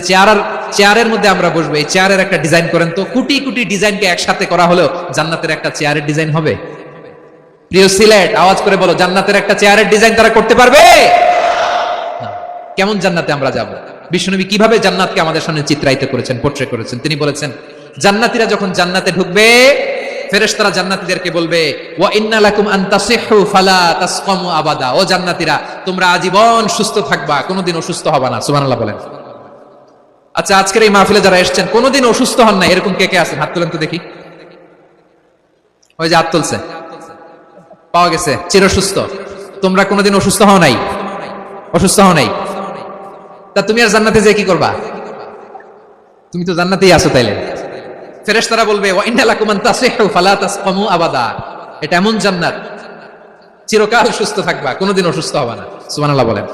চেয়ারের মধ্যে আমরা বসবো, এই চেয়ারের একটা ডিজাইন করেন তো, কোটি কোটি ডিজাইনকে একসাথে করা হলেও জান্নাতের একটা চেয়ারের ডিজাইন হবে? প্রিয় সিলেট, আওয়াজ করে বলো, জান্নাতের একটা চেয়ারের ডিজাইন তারা করতে পারবে? কেমন জান্নাতে আমরা যাব? বিশ্বনবী কিভাবে জান্নাতকে আমাদের সামনে চিত্রায়িত করেছেন, পোর্ট্রে করেছেন। তিনি বলেছেন, জান্নাতীরা যখন জান্নাতে ঢুকবে, ফেরেশতারা জান্নাতীদেরকে বলবে, ওয়া ইন্না লাকুম আন তাসিহু ফালা তাসকামু আবাদা, ও জান্নাতীরা তোমরা আজীবন সুস্থ থাকবা, কোনোদিন অসুস্থ হবা না। সুবহানাল্লাহ বলেন। আচ্ছা, আজকের এই মাহফিলে যারা এসেছেন কোনোদিন অসুস্থ হন না, এরকম কে কে আছেন? হাত তুলেন তো দেখি। ওই যে হাত তুলছে, পাওয়া গেছে, চিরসুস্থ। তোমরা কোনোদিন অসুস্থ হও নাই? অসুস্থ হও নাই? তা তুমি আর জান্নাতে যে কি করবা? তুমি তো জান্নাতেই আছো। তাইলে ফেরেশতারা বলবে, ওয়া ইন্না লাকুম আন তাসিহু ফালা তাসকামু আবাদা, এটা এমন জান্নাত চিরকাল সুস্থ থাকবা, কোনোদিন অসুস্থ হবে না। সুবহানাল্লাহ বলেন।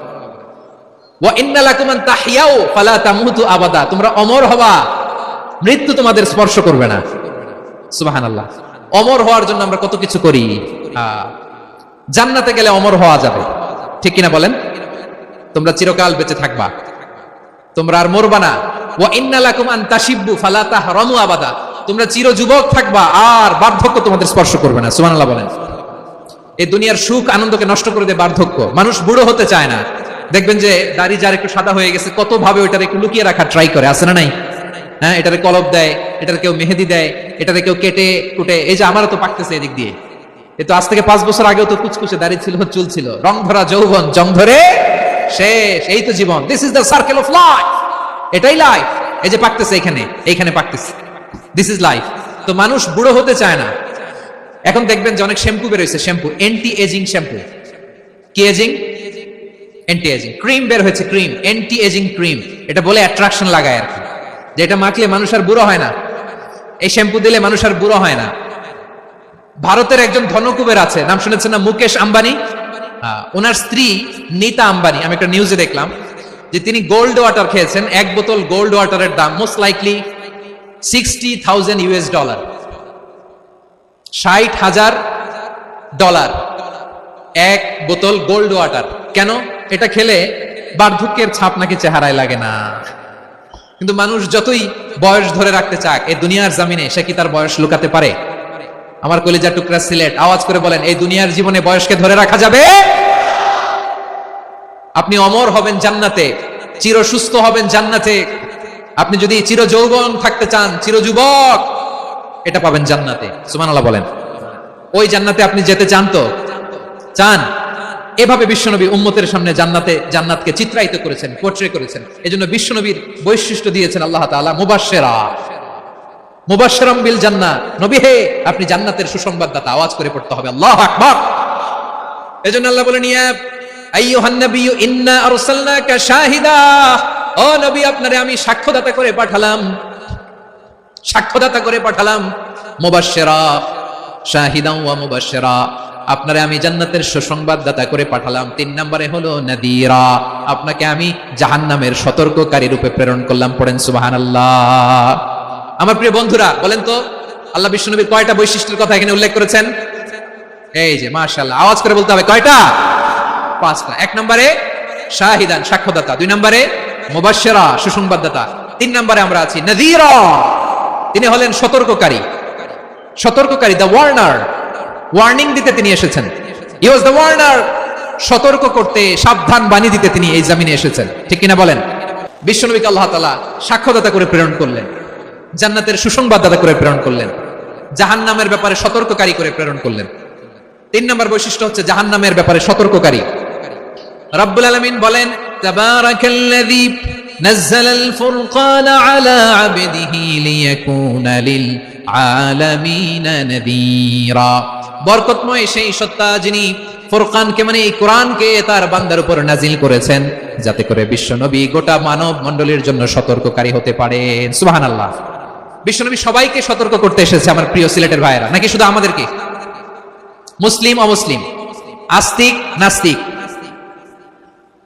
ওয়া ইন্না লাকুম আন তাহইয়াউ ফালা তামুতু আবাদা, তোমরা অমর হবা, মৃত্যু তোমাদের স্পর্শ করবে না। সুবহানাল্লাহ। অমর হওয়ার জন্য আমরা কত কিছু করি। জান্নাতে গেলে অমর হওয়া যাবে, ঠিক কিনা বলেন? তোমরা চিরকাল বেঁচে থাকবা, তোমরা আর মরবা না। ওয়া ইন্না লাকুম আন তাশিব্বু ফালা তাহরামু আবাদা, তোমরা চির যুবক থাকবা, আর বার্ধক্য তোমাদের স্পর্শ করবে না। সুবহানাল্লাহ বলেন। এই দুনিয়ার সুখ আনন্দকে নষ্ট করে দেয় বার্ধক্য। মানুষ বুড়ো হতে চায় না। দেখবেন যে দাড়ি যার একটু সাদা হয়ে গেছে, কত ভাবে ওইটার একটু লুকিয়ে রাখার ট্রাই করে, আছে না নাই? হ্যাঁ, এটারে কলপ দেয়, এটার কেউ মেহেদি দেয়, এটারে কেউ কেটে কুটে। এই যে আমারও তো পাকতেছে এদিক দিয়ে, এ তো আজ থেকে 5 বছর আগেও তো কুচকুচে দাড়ি ছিল, চুল ছিল, রং ধরা যৌবন, জং ধরে শেষ। এই তো জীবন, this is the circle of life, এটাই লাইফ। এই যে পাকতেছে এইখানে পাকতেছে, দিস ইজ লাইফ। তো মানুষ বুড়ো হতে চায় না। এখন দেখবেন যে অনেক শ্যাম্পু বের হয়েছে, শ্যাম্পু অ্যান্টি এজিং শ্যাম্পু। কি এজিং? Anti aging. ক্রিম বের হয়েছে, ক্রিম, অ্যান্টি এজিং ক্রিম। এটা বলে অ্যাট্রাকশন লাগায় আর কি, যে এটা মাখলে মানুষ আর বুড়ো হয় না, এই শ্যাম্পু দিলে মানুষ আর বুড়ো হয় না। ভারতের একজন ধনকুবের আছে, নাম শুনেছেন না? মুকেশ আম্বানি। ওনার স্ত্রী নীতা আম্বানি, আমি একটা নিউজে দেখলাম যে তিনি গোল্ড ওয়াটার খেয়েছেন। 1 বোতল গোল্ড ওয়াটারের দাম মোস্ট লাইকলি $60,000, $60,000 এক বোতল গোল্ড ওয়াটার। কেন? এটা খেলে বার্ধক্যের ছাপ নাকি চেহারায় লাগে না। কিন্তু মানুষ যতই বয়স ধরে রাখতে চাক এই দুনিয়ার জমিনে, সে কি তার বয়স লুকাতে পারে? আমার কলিজা টুকরা সিলেট, আওয়াজ করে বলেন, এই দুনিয়ার জীবনে বয়সকে ধরে রাখা যাবে? আপনি অমর হবেন জান্নাতে, চির সুস্থ হবেন জান্নাতে। আপনি যদি চির যৌবন থাকতে চান, চির যুবক, এটা পাবেন জান্নাতে। সুবহানাল্লাহ বলেন। ওই জান্নাতে আপনি যেতে চান তো? চান? এভাবে বিশ্বনবী উম্মতের সামনে জান্নাতকে চিত্রায়িত করেছেন, পোর্ট্রে করেছেন। এজন্য বিশ্বনবীর বৈশিষ্ট্য দিয়েছেন আল্লাহ তাআলা, মুবাশশিরাম বিল জান্নাহ। নবী হে, আপনি জান্নাতের সুসংবাদদাতা। আওয়াজ করে পড়তে হবে আল্লাহু আকবার। এজন্য আল্লাহ বলেন, ইয়া আইয়ুহান নাবিয়্যু ইন্না আরসালনাকা শাহিদা, ও নবী, আপনারে আমি সাক্ষ্যদাতা করে পাঠালাম। মুবাশশিরা, শাহিদান ওয়া মুবাশশিরা, আপনারে আমি জান্নাতের সুসংবাদদাতা করে পাঠালাম। 3 নম্বরে হলো নাদিরা, আপনাকে আমি জাহান্নামের সতর্ককারী রূপে প্রেরণ করলাম। পড়েন সুবহানাল্লাহ। আমার প্রিয় বন্ধুরা, বলেন তো আল্লাহ বিশ্বনবীর কয়টা বৈশিষ্ট্যের কথা এখানে উল্লেখ করেছেন? এই যে মাশাআল্লাহ, আওয়াজ করে বলতে হবে, কয়টা? 5টা। 1 নম্বরে শাহিদান, সাক্ষ্যদাতা। 2 নম্বরে মুবাশশিরা, সুসংবাদদাতা। 3 নম্বরে আমরা আছি নাযীরা, তিনি হলেন সতর্ককারী, দ্য ওয়ার্নার। ওয়ার্নিং দিতে তিনি এসেছেন। হি ওয়াজ দ্য ওয়ার্নার, সতর্ক করতে, সাবধান বাণী দিতে তিনি এই জমিনে এসেছেন, ঠিক কিনা বলেন? বিশ্বনবীকে আল্লাহ তাআলা সাক্ষ্যদাতা করে প্রেরণ করলেন, জান্নাতের সুসংবাদদাতা করে প্রেরণ করলেন, জাহান্নামের ব্যাপারে সতর্ককারী করে প্রেরণ করলেন। 3 নম্বর বৈশিষ্ট্য হচ্ছে জাহান্নামের ব্যাপারে সতর্ককারী। রব্বুল আলামিন বলেন, তাবারাকাল্লাযী নাযালাল ফুরকানা আলা আবদিহি লিয়াকুনা লিল আলামিনা নাযীরা। বরকতময় সেই সত্তা যিনি ফুরকানকে, মানে এই কোরআনকে তার বান্দার উপর নাজিল করেছেন, যাতে করে বিশ্বনবী গোটা মানব মণ্ডলীর জন্য সতর্ককারী হতে পারেন। সুবহানাল্লাহ। বিশ্বনবী সবাইকে সতর্ক করতে এসেছে, আমার প্রিয় সিলেটের ভাইয়েরা, নাকি শুধু আমাদেরকে? মুসলিম অমুসলিম, আস্তিক নাস্তিক,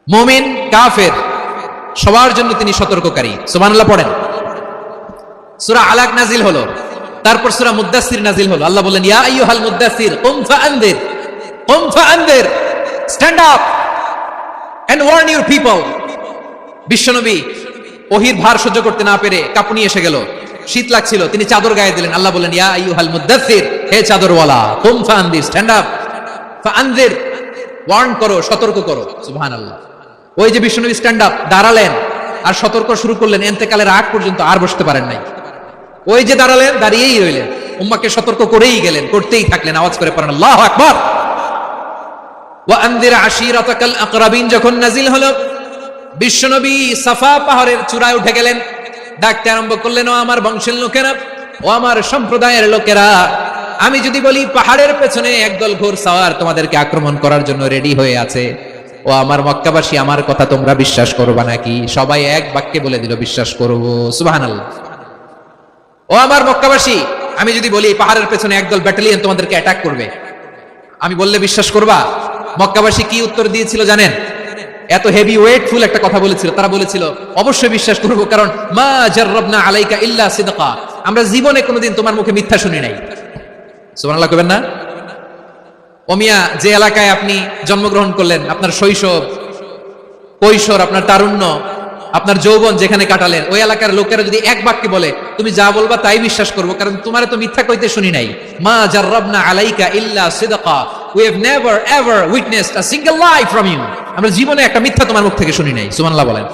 মুমিন কাফের, সবার জন্য তিনি সতর্ককারী। সুবহানাল্লাহ পড়েন। সূরা আলাক নাজিল হলো, তারপর সূরা মুদ্দাসসির নাজিল হলো। আল্লাহ বললেন, ইয়া আইয়ুহাল মুদ্দাসসির কুম ফাআনদির, stand up and warn your people. বিশ্বনবী ওহীর ভার সহ্য করতে না পেরে কাঁপুনি এসে গেল, শীত লাগছিল, তিনি চাদর গায়ে দিলেন। আল্লাহ বললেন, ইয়া আইয়ুহাল মুদ্দাসসির, হে চাদরওয়ালা, কুম ফাআনদির, স্ট্যান্ড আপ, ফাআনদির, ওয়ার্ন করো, সতর্ক করো। সুবহানাল্লাহ। ওই যে বিশ্বনবী স্ট্যান্ড আপ, দাঁড়ালেন আর সতর্ক শুরু করলেন, ইন্তেকালের আগ পর্যন্ত আর বসতে পারেন নাই। ওই যে দাঁড়ালেন, দাঁড়িয়েই রইলেন, উম্মাহকে সতর্ক করেই গেলেন, করতেই থাকলেন। আওয়াজ করে পড়েন আল্লাহু আকবার। ওয়া আনদির আশীরাতাকাল আকরাবিন যখন নাজিল হলো, বিশ্বনবী সাফা পাহাড়ের চূড়ায় উঠে গেলেন, ডাকতে আরম্ভ করলেন, ও আমার বংশের লোকেরা, ও আমার সম্প্রদায়ের লোকেরা, আমি যদি বলি পাহাড়ের পেছনে একদল ঘোড়সাওয়ার তোমাদেরকে আক্রমণ করার জন্য রেডি হয়ে আছে, ও আমার মক্কাবাসী, আমার কথা তোমরা বিশ্বাস করবা নাকি? সবাই এক বাক্যে বলে দিল, বিশ্বাস করব। সুবহানাল্লাহ। ও আমার মক্কাবাসী, আমি যদি বলি পাহাড়ের পেছনে একদল ব্যাটালিয়ন তোমাদেরকে অ্যাটাক করবে, আমি বললে বিশ্বাস করবা? মক্কাবাসী কি উত্তর দিয়েছিল জানেন? এত হেভি ওয়েটফুল একটা কথা বলেছিল। তারা বলেছিল অবশ্যই বিশ্বাস করবো, কারণ মা জাররাবনা আলাইকা ইল্লা সিদকা, আমরা জীবনে কোনোদিন তোমার মুখে মিথ্যা শুনি নাই। সুবহানাল্লাহ কইবেন না? ওমিয়া, যে এলাকায় আপনি জন্মগ্রহণ করলেন, আপনার শৈশব, কৈশোর, আপনার তারুণ্য, আপনার যৌবন যেখানে কাটালেন, ওই এলাকার লোকেরা যদি এক বাক্যে বলে তুমি যা বলবা তাই বিশ্বাস করবো, কারণ তোমারে তো মিথ্যা কইতে শুনি নাই। মা জাররাবনা আলাইকা ইল্লা সিদকা, we have never ever witnessed a single lie from you, আমরা জীবনে একটা মিথ্যা তোমার মুখ থেকে শুনি নাই। সুবহানাল্লাহ বলেন।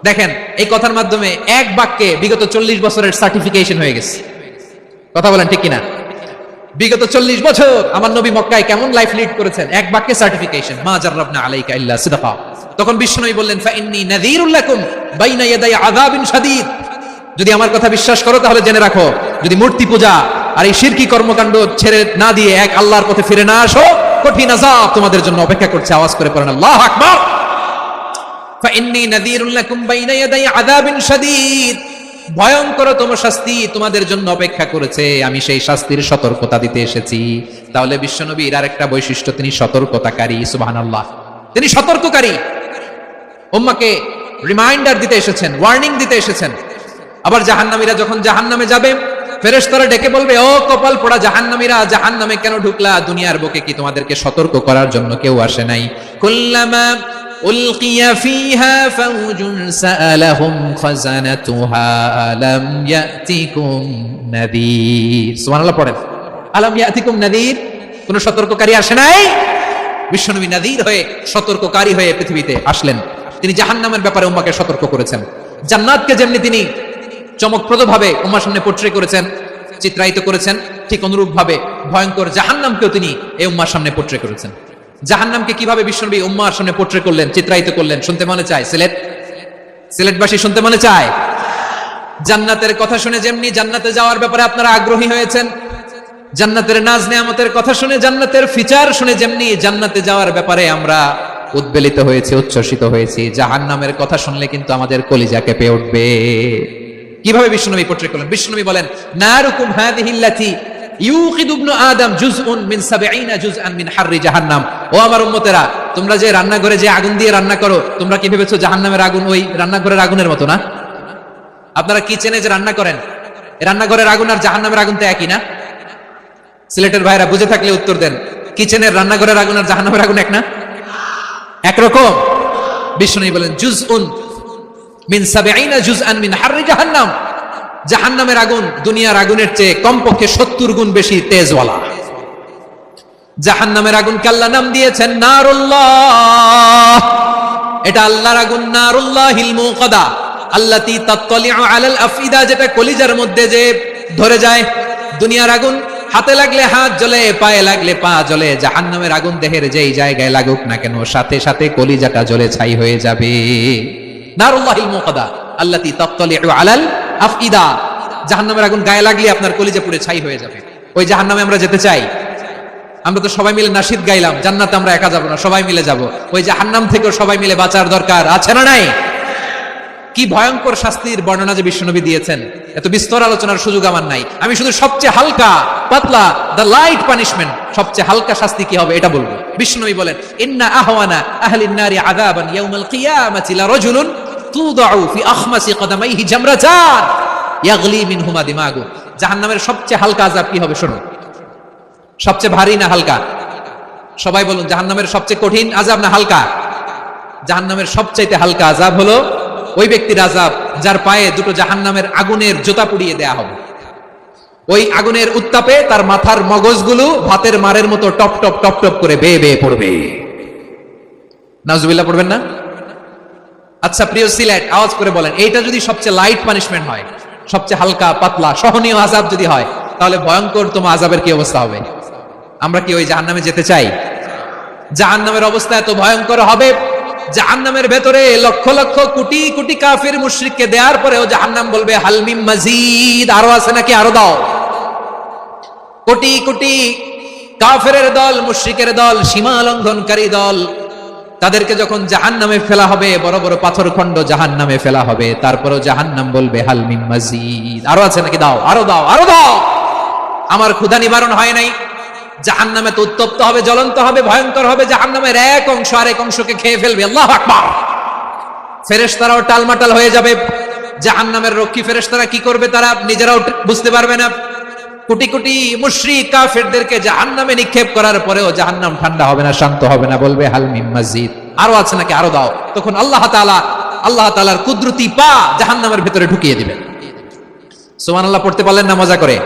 দেখেন, এই কথার মাধ্যমে এক বাক্যে বিগত 40 বছরের সার্টিফিকেশন হয়ে গেছে। কথা বলেন ঠিক কিনা? বিগত 40 বছর আমার নবী মক্কায় কেমন লাইফ লিড করেছেন, এক বাক্যে সার্টিফিকেশন, মা জাররাবনা আলাইকা ইল্লা সিদকা। তখন বিশ্বনবী বললেন ফাইন্নী নাযীরুল লাকুম বাইনা ইয়াদাই আযাবিন শাদীদ, যদি আমার কথা বিশ্বাস করো তাহলে জেনে রাখো, যদি মূর্তি পূজা আর এই শিরকি কর্মকাণ্ড ছেড়ে না দিয়ে এক আল্লাহর পথে ফিরে না আসো, কঠিন আযাব তোমাদের জন্য অপেক্ষা করছে। আওয়াজ করে পড়েন আল্লাহু আকবার। ফাইন্নী নাযীরুল লাকুম বাইনা ইয়াদাই আযাবিন শাদীদ, ভয়ঙ্কর তোমার শাস্তি তোমাদের জন্য অপেক্ষা করেছে, আমি সেই শাস্তির সতর্কতা দিতে এসেছি। তাহলে বিশ্বনবীর আরেকটা বৈশিষ্ট্য, তিনি সতর্কতাকারী। সুবহানাল্লাহ, তিনি সতর্ককারী। উম্মাহকে রিমাইন্ডার দিতে এসেছেন, ওয়ার্নিং দিতে এসেছেন। আবার জাহান্নামীরা যখন জাহান্নামে যাবে, ফেরেশতারা ডেকে বলবে ও কপাল পোড়া জাহান্নামীরা, জাহান্নামে কেন ঢুকলা? দুনিয়ার বুকে কি তোমাদেরকে সতর্ক করার জন্য কেউ আসে নাই? কুল্লামা উলকিয়া ফিহা ফাউজুন সাআলাহুম খাযানাতুহা আলাম ইয়াতিকুম নাযীর। সুবহানাল্লাহ পড়েন, আলাম ইয়াতিকুম নাযীর, কোন সতর্ককারী আসে নাই? বিশ্বনবী নাযীর হয়ে, সতর্ককারী হয়ে পৃথিবীতে আসলেন। তিনি জাহান্নামের ব্যাপারে উম্মাহকে সতর্ক করেছেন। জান্নাতকে যেমনি তিনি চমকপ্রদভাবে উম্মাহর সামনে পোর্ট্রে করেছেন, চিত্রায়িত করেছেন, ঠিক অনুরূপ ভাবে ভয়ঙ্কর জাহান্নামকেও তিনি এই উম্মাহর সামনে পোর্ট্রে করেছেন। জাহান্নামকে কিভাবে বিশ্বনবী উম্মাহর সামনে পোর্ট্রে করলেন, চিত্রায়িত করলেন, শুনতে মনে চায়? সিলেটবাসী শুনতে মনে চায়? জান্নাতের কথা শুনে যেমনি জান্নাতে যাওয়ার ব্যাপারে আপনারা আগ্রহী হয়েছেন, জান্নাতের নাজ নেয়ামতের কথা শুনে, জান্নাতের ফিচার শুনে যেমনি জান্নাতে যাওয়ার ব্যাপারে আমরা উদ্বেলিত হয়েছি, উচ্ছ্বসিত হয়েছি, জাহান্নামের কথা শুনলে কিন্তু আমাদের কলিজা কেঁপে উঠবে। কিভাবে বিশ্বনবী পোর্ট্রে করলেন? বিশ্বনবী বলেন নারুকুম হাযিহিল্লাতী ইউকিদু ইবনু আদম জুজউন মিন 70 জুজআন মিন হাররি জাহান্নাম। ও আমার উম্মতেরা, তোমরা যে রান্নাঘরে যে আগুন দিয়ে রান্না করো, তোমরা কি ভেবেছো জাহান্নামের আগুন ওই রান্নাঘরের আগুনের মতো না? আপনারা কিচেনে যে রান্না করেন, রান্নাঘরের আগুন আর জাহান্নামের আগুন তো একই না? সিলেটের ভাইরা বুঝে থাকলে উত্তর দেন, কিচেনের রান্নাঘরের আগুন আর জাহান্নামের আগুন এক না? একরকম? বিশ্বনবী বলেন জুজউন মিন 70 জুজআন মিন হাররি জাহান্নাম, জাহান্নামের আগুন দুনিয়ার আগুনের চেয়ে কমপক্ষে 70 গুণ বেশি তেজওয়ালা। জাহান্নামের আগুনকে আল্লাহ নাম দিয়েছেন নারুল্লাহ, এটা আল্লাহর আগুন। নারুল্লাহিল মুকাদা আল্লাতী তাত্তালিউ আলাল আফইদা, যেটা কলিজার মধ্যে যে ধরে যায়। দুনিয়ার আগুন হাতে লাগলে হাত জ্বলে, পায়ে লাগলে পা জ্বলে, জাহান্নামের আগুন দেহের যেই জায়গায় লাগুক না কেন, সাথে সাথে কলিজাটা জ্বলে ছাই হয়ে যাবে। নারুল্লাহিল মুকাদা আল্লাতী তাত্তালিউ আলাল আফইদা, জাহান্নামের আগুন গায়ে লাগলে আপনার কলিজা পুড়ে ছাই হয়ে যাবে। ওই জাহান্নামে আমরা যেতে চাই? আমরা তো সবাই মিলে নাশিদ গাইলাম, জান্নাতে আমরা একা যাব না, সবাই মিলে যাব। ওই জাহান্নাম থেকেও সবাই মিলে বাঁচার দরকার আছে না নাই? কি ভয়ঙ্কর শাস্তির বর্ণনা যে বিশ্বনবী দিয়েছেন, এত বিস্তর আলোচনার সুযোগ আমার নাই। আমি শুধু সবচেয়ে হালকা পাতলা, দ্য লাইট পানিশমেন্ট, সবচেয়ে হালকা শাস্তি কি হবে এটা বলবো। বিশ্বনবী বলেন ইন্না আহওয়ানা আহলিন নারি আযাবান ইয়াউমাল কিয়ামাতি লারাজুলুন তুদাউ ফি আখমাসি কদামাইহি জামরাতান ইয়াগলি মিনহুমা দিমাগু। জাহান্নামের সবচেয়ে হালকা আযাব কি হবে শুনুন। সবচেয়ে ভারী না হালকা? সবাই বলুন, জাহান্নামের সবচেয়ে কঠিন আযাব না হালকা? জাহান্নামের সবচাইতে হালকা আযাব হলো ওই ব্যক্তির আযাব যার পায়ে দুটো জাহান্নামের আগুনের জুতা পুড়িয়ে দেয়া হবে। ওই আগুনের উত্তাপে তার মাথার মগজগুলো ভাতের মারের মতো টপ টপ টপ টপ করে বেয়ে বেয়ে পড়বে। নাউজুবিল্লাহ পড়বেন না? আচ্ছা প্রিয় সিলেট, আওয়াজ করে বলেন, এইটা যদি সবচেয়ে লাইট পানিশমেন্ট হয়, সবচেয়ে হালকা পাতলা সহনীয় আযাব যদি হয়, তাহলে ভয়ঙ্কর তোমার আযাবের কি অবস্থা হবে? আমরা কি ওই জাহান্নামে যেতে চাই? জাহান্নামের অবস্থা এত ভয়ঙ্কর হবে, জাহান্নামের ভেতরে লক্ষ লক্ষ কোটি কোটি কাফির মুশরিককে দেওয়ার পরেও জাহান্নাম বলবে হাল মিন মাজিদ, আরো আছে নাকি, আরো দাও। কোটি কোটি কাফেরের দল, মুশরিকের দল, সীমা লঙ্ঘনকারী দল, তাদেরকে যখন জাহান্নামে ফেলা হবে, বড় বড় পাথরখণ্ড জাহান্নামে ফেলা হবে, তারপরেও জাহান্নাম বলবে হাল মিন মাজিদ, আরো আছে নাকি, দাও, আরো দাও, আরো দাও। আমার ক্ষুধা নিবারণ হয় নাই, জাহান্নামে তো উত্তপ্ত হবে, জ্বলন্ত হবে, ভয়ঙ্কর হবে। জাহান্নামের এক অংশ আরেক অংশকে খেয়ে ফেলবে। আল্লাহু আকবার। ফেরেশতারাও টালমাটাল হয়ে যাবে। জাহান্নামের রক্ষী ফেরেশতারা কি করবে তারা নিজেরাও বুঝতে পারবে না। কোটি কোটি মুশরিক কাফেরদেরকে জাহান্নামে নিক্ষেপ করার পরেও জাহান্নাম ঠান্ডা হবে না, শান্ত হবে না, বলবে হাল মিন মাজিদ, আরো আছে নাকি, আরো দাও। তখন আল্লাহ তাআলার কুদরতি পা জাহান্নামের ভিতরে ঢুকিয়ে দিবেন। সুবহানাল্লাহ পড়তে পারলেন না মজা করে?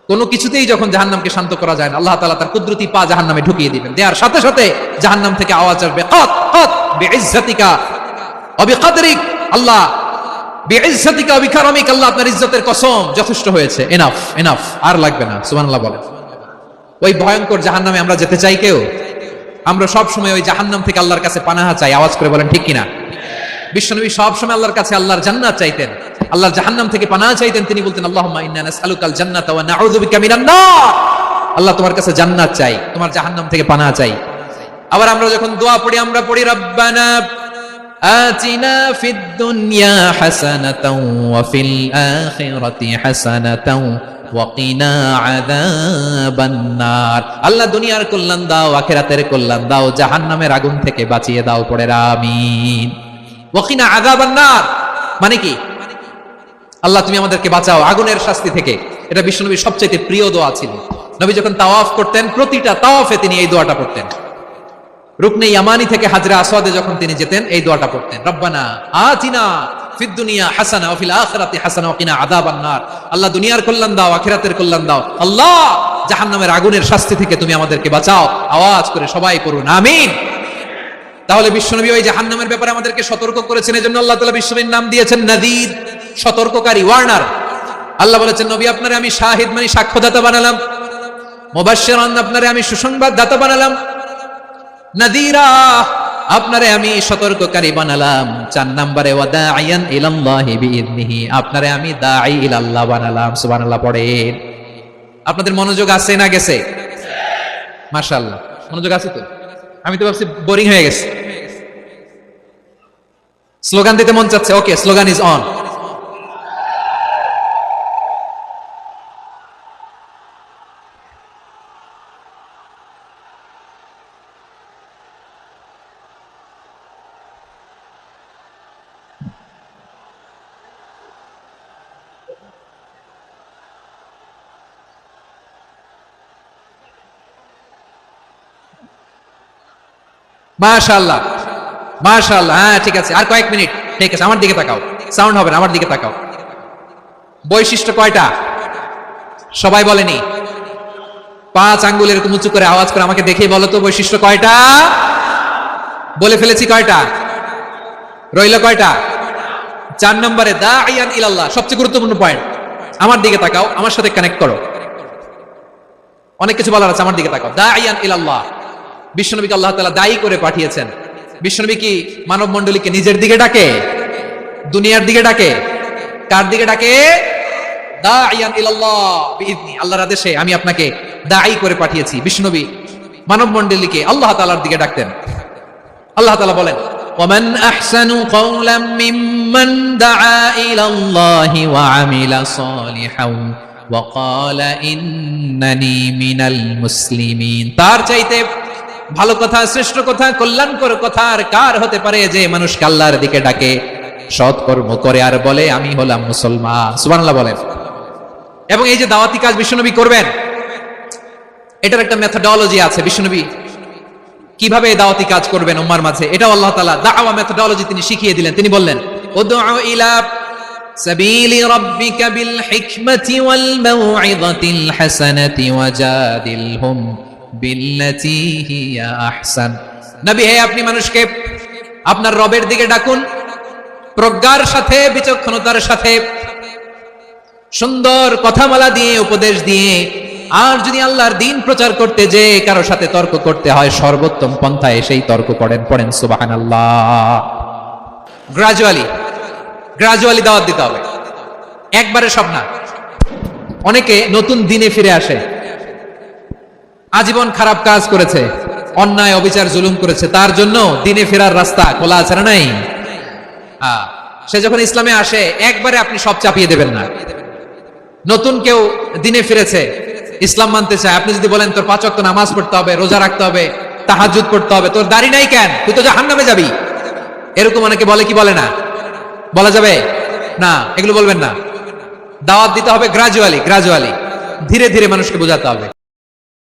কোনো কিছুতেই যখন জাহান্নামকে শান্ত করা যায় না, আল্লাহ তাআলা তার কুদরতি পা জাহান্নামে ঢুকিয়ে দিবেন। দেওয়ার সাথে সাথে জাহান্নাম থেকে আওয়াজ আসবে, কত কত বিইজ্জাতিকা ওয়া বিকদরিক, আল্লাহ বিইজ্জাতিকা ওয়া বিকারমিক, আল্লাহ আপনার ইজ্জতের কসম, যথেষ্ট হয়েছে, এনাফ এনাফ, আর লাগবে না। সুবহানাল্লাহ বলেন। ওই ভয়ঙ্কর জাহান্নামে আমরা যেতে চাই কেউ? আমরা সব সময় ওই জাহান্নাম থেকে আল্লাহর কাছে পানাহা চাই। আওয়াজ করে বলেন ঠিক কিনা? বিশ্বনবী সব সময় আল্লাহর কাছে আল্লাহর জান্নাত চাইতেন, আল্লাহর জাহান্নাম থেকে পানাহা চাইতেন। তিনি বলতেন, আল্লাহুম্মা ইন্না নাসআলুকাল জান্নাতা ওয়া নাউযু বিকা মিনান নার। আল্লাহ তোমার কাছে জান্নাত চাই, তোমার জাহান্নাম থেকে পানাহা চাই। আবার আমরা যখন দোয়া পড়ি, আমরা পড়ি রব্বানা আতিনা ফিদ দুনিয়া হাসানাতাও ওয়া ফিল আখিরাতি হাসানাতাও ওয়া কিনা আযাবান নার। আল্লাহ দুনিয়ার কল্যাণ দাও, আখিরাতের কল্যাণ দাও, জাহান্নামের আগুন থেকে বাঁচিয়ে দাও। পড়ে আমিন। ওয়া কিনা আযাবান নার মানে কি? আল্লাহ তুমি আমাদেরকে বাঁচাও আগুনের শাস্তি থেকে। এটা বিশ্বনবীর সবচেয়ে প্রিয় দোয়া ছিল। নবী যখন তাওয়াফ করতেন, প্রতিটা তাওয়াফে তিনি এই দোয়াটা পড়তেন। রুকনে ইয়ামানি থেকে হাজরে আসওয়াদে যখন তিনি যেতেন, এই দোয়াটা পড়তেন, রব্বানা আতিনা ফিদ দুনিয়া হাসানা ওয়া ফিল আখিরাতি হাসানা ওয়া কিনা আযাবান নার। আল্লাহ দুনিয়ার কল্যাণ দাও, আখিরাতের কল্যাণ দাও। আল্লাহ জাহান্নামের আগুনের শাস্তি থেকে তুমি আমাদেরকে বাঁচাও। আওয়াজ করে সবাই পড়ুন আমিন। তাহলে বিশ্বনবী ওই জাহান্নামের ব্যাপারে আমাদেরকে সতর্ক করেছেন। এজন্য আল্লাহ তাআলা বিশ্বনবীর নাম দিয়েছেন নাযীর, সতর্ককারী, ওয়ার্নার। আল্লাহ বলেছেন, নবী আপনারে আমি শাহিদ মানে সাক্ষ্যদাতা বানালাম, মুবাশশিরান আপনারে আমি সুসংবাদদাতা বানালাম, নাযীরা আপনারে আমি সতর্ককারী বানালাম। 4 নম্বরে ওয়া দাঈয়ান ইলাল্লাহি বিইذনিহি, আপনারে আমি দাঈ ইলাল্লাহ বানালাম। সুবহানাল্লাহ পড়েন। আপনাদের মনোযোগ আছে না গেছে? মাশাআল্লাহ মনোযোগ আছে তো? আমি তো ভাবছি বোরিং হয়ে গেছে। স্লোগান দিতে মন চাচ্ছে। ওকে, স্লোগান ইজ অন। মাশাআল্লাহ মাশাআল্লাহ, হ্যাঁ ঠিক আছে, আর কয়েক মিনিট। ঠিক আছে, আমার দিকে তাকাও, সাউন্ড হবে না, আমার দিকে তাকাও। বৈশিষ্ট্য কয়টা সবাই বলেনি? 5 আঙ্গুল এরকম উঁচু করে আওয়াজ করে আমাকে দেখে বলো তো বৈশিষ্ট্য কয়টা? বলে ফেলেছি কয়টা? রইল কয়টা? 4 নম্বরে দাঈয়ান ইলাল্লাহ, সবচেয়ে গুরুত্বপূর্ণ পয়েন্ট। আমার দিকে তাকাও, আমার সাথে কানেক্ট করো। অনেক কিছু বলার আছে, আমার দিকে তাকাও। দাঈয়ান ইলাল্লাহ, বিশ্বনবীকে আল্লাহ তাআলা দায়ী করে পাঠিয়েছেন। বিশ্বনবী কি মানব মণ্ডলীকে নিজের দিকে ডাকে? দুনিয়ার দিকে ডাকে? কার দিকে ডাকে? দাঈয়ান ইলাল্লাহ বিইذনি, আল্লাহর আদেশে আমি আপনাকে দায়ী করে পাঠিয়েছি। বিশ্বনবী মানব মণ্ডলীকে আল্লাহ তাআলার দিকে ডাকতেন। আল্লাহ তাআলা বলেন, ওয়ামান আহসানু কাওলাম মিম্মান দাআ ইলাল্লাহি ওয়া আমিলা সালিহান ওয়া ক্বালা ইন্নানি মিনাল মুসলিমিন। তার চাইতে ভালো কথা, শ্রেষ্ঠ কথা, কল্যাণকর কথা আর কার হতে পারে যে মানুষকে আল্লাহর দিকে ডাকে, সৎকর্ম করে আর বলে আমি হলাম মুসলমান। সুবহানাল্লাহ বলেন। এবং এই যে দাওয়াতি কাজ বিশ্বনবী করবেন, এটার একটা মেথডোলজি আছে। বিশ্বনবী কিভাবে দাওয়াতি কাজ করবেন উম্মার মাঝে, এটাও আল্লাহ তাআলা দাওয়া মেথডোলজি তিনি শিখিয়ে দিলেন। তিনি বললেন, উদউ ইলা সাবিলি রাব্বিকা বিল হিকমাতি ওয়াল মাউইযাতিল হাসানাতি ওয়াজাদিলহুম বিল্লাতী হিয়া আহসান। নবী হে, আপনি মানুষকে আপনার রবের দিকে ডাকুন প্রজ্ঞার সাথে, বিচক্ষণতার সাথে, সুন্দর কথামালা দিয়ে, উপদেশ দিয়ে। আর যদি আল্লাহর দ্বীন প্রচার করতে যে কারো সাথে তর্ক করতে হয়, সর্বোত্তম পন্থায় সেই তর্ক করেন। পড়েন সুবহানাল্লাহ। গ্রাজুয়ালি দাওয়াত দিতে হবে, একবারে সব না। অনেকে নতুন দিনে ফিরে আসে, আজীবন খারাপ কাজ করেছে, অন্যায় অবিচার জুলুম করেছে, তার জন্য দিনে ফেরার রাস্তা খোলা আছে না নাই? সে যখন ইসলামে আসে একবারে আপনি সব চাপিয়ে দেবেন না। নতুন কেউ দিনে ফিরেছে, ইসলাম মানতে চায়, আপনি যদি বলেন তোর 5 ওয়াক্ত নামাজ পড়তে হবে, রোজা রাখতে হবে, তাহাজ্জুদ পড়তে হবে, তোর দাড়ি নাই কেন, তুই তো জাহান্নামে যাবি, এরকম অনেকে বলে কি বলে না? বলা যাবে না, এগুলো বলবেন না। দাওয়াত দিতে হবে গ্রাজুয়ালি, ধীরে ধীরে মানুষকে বোঝাতে হবে।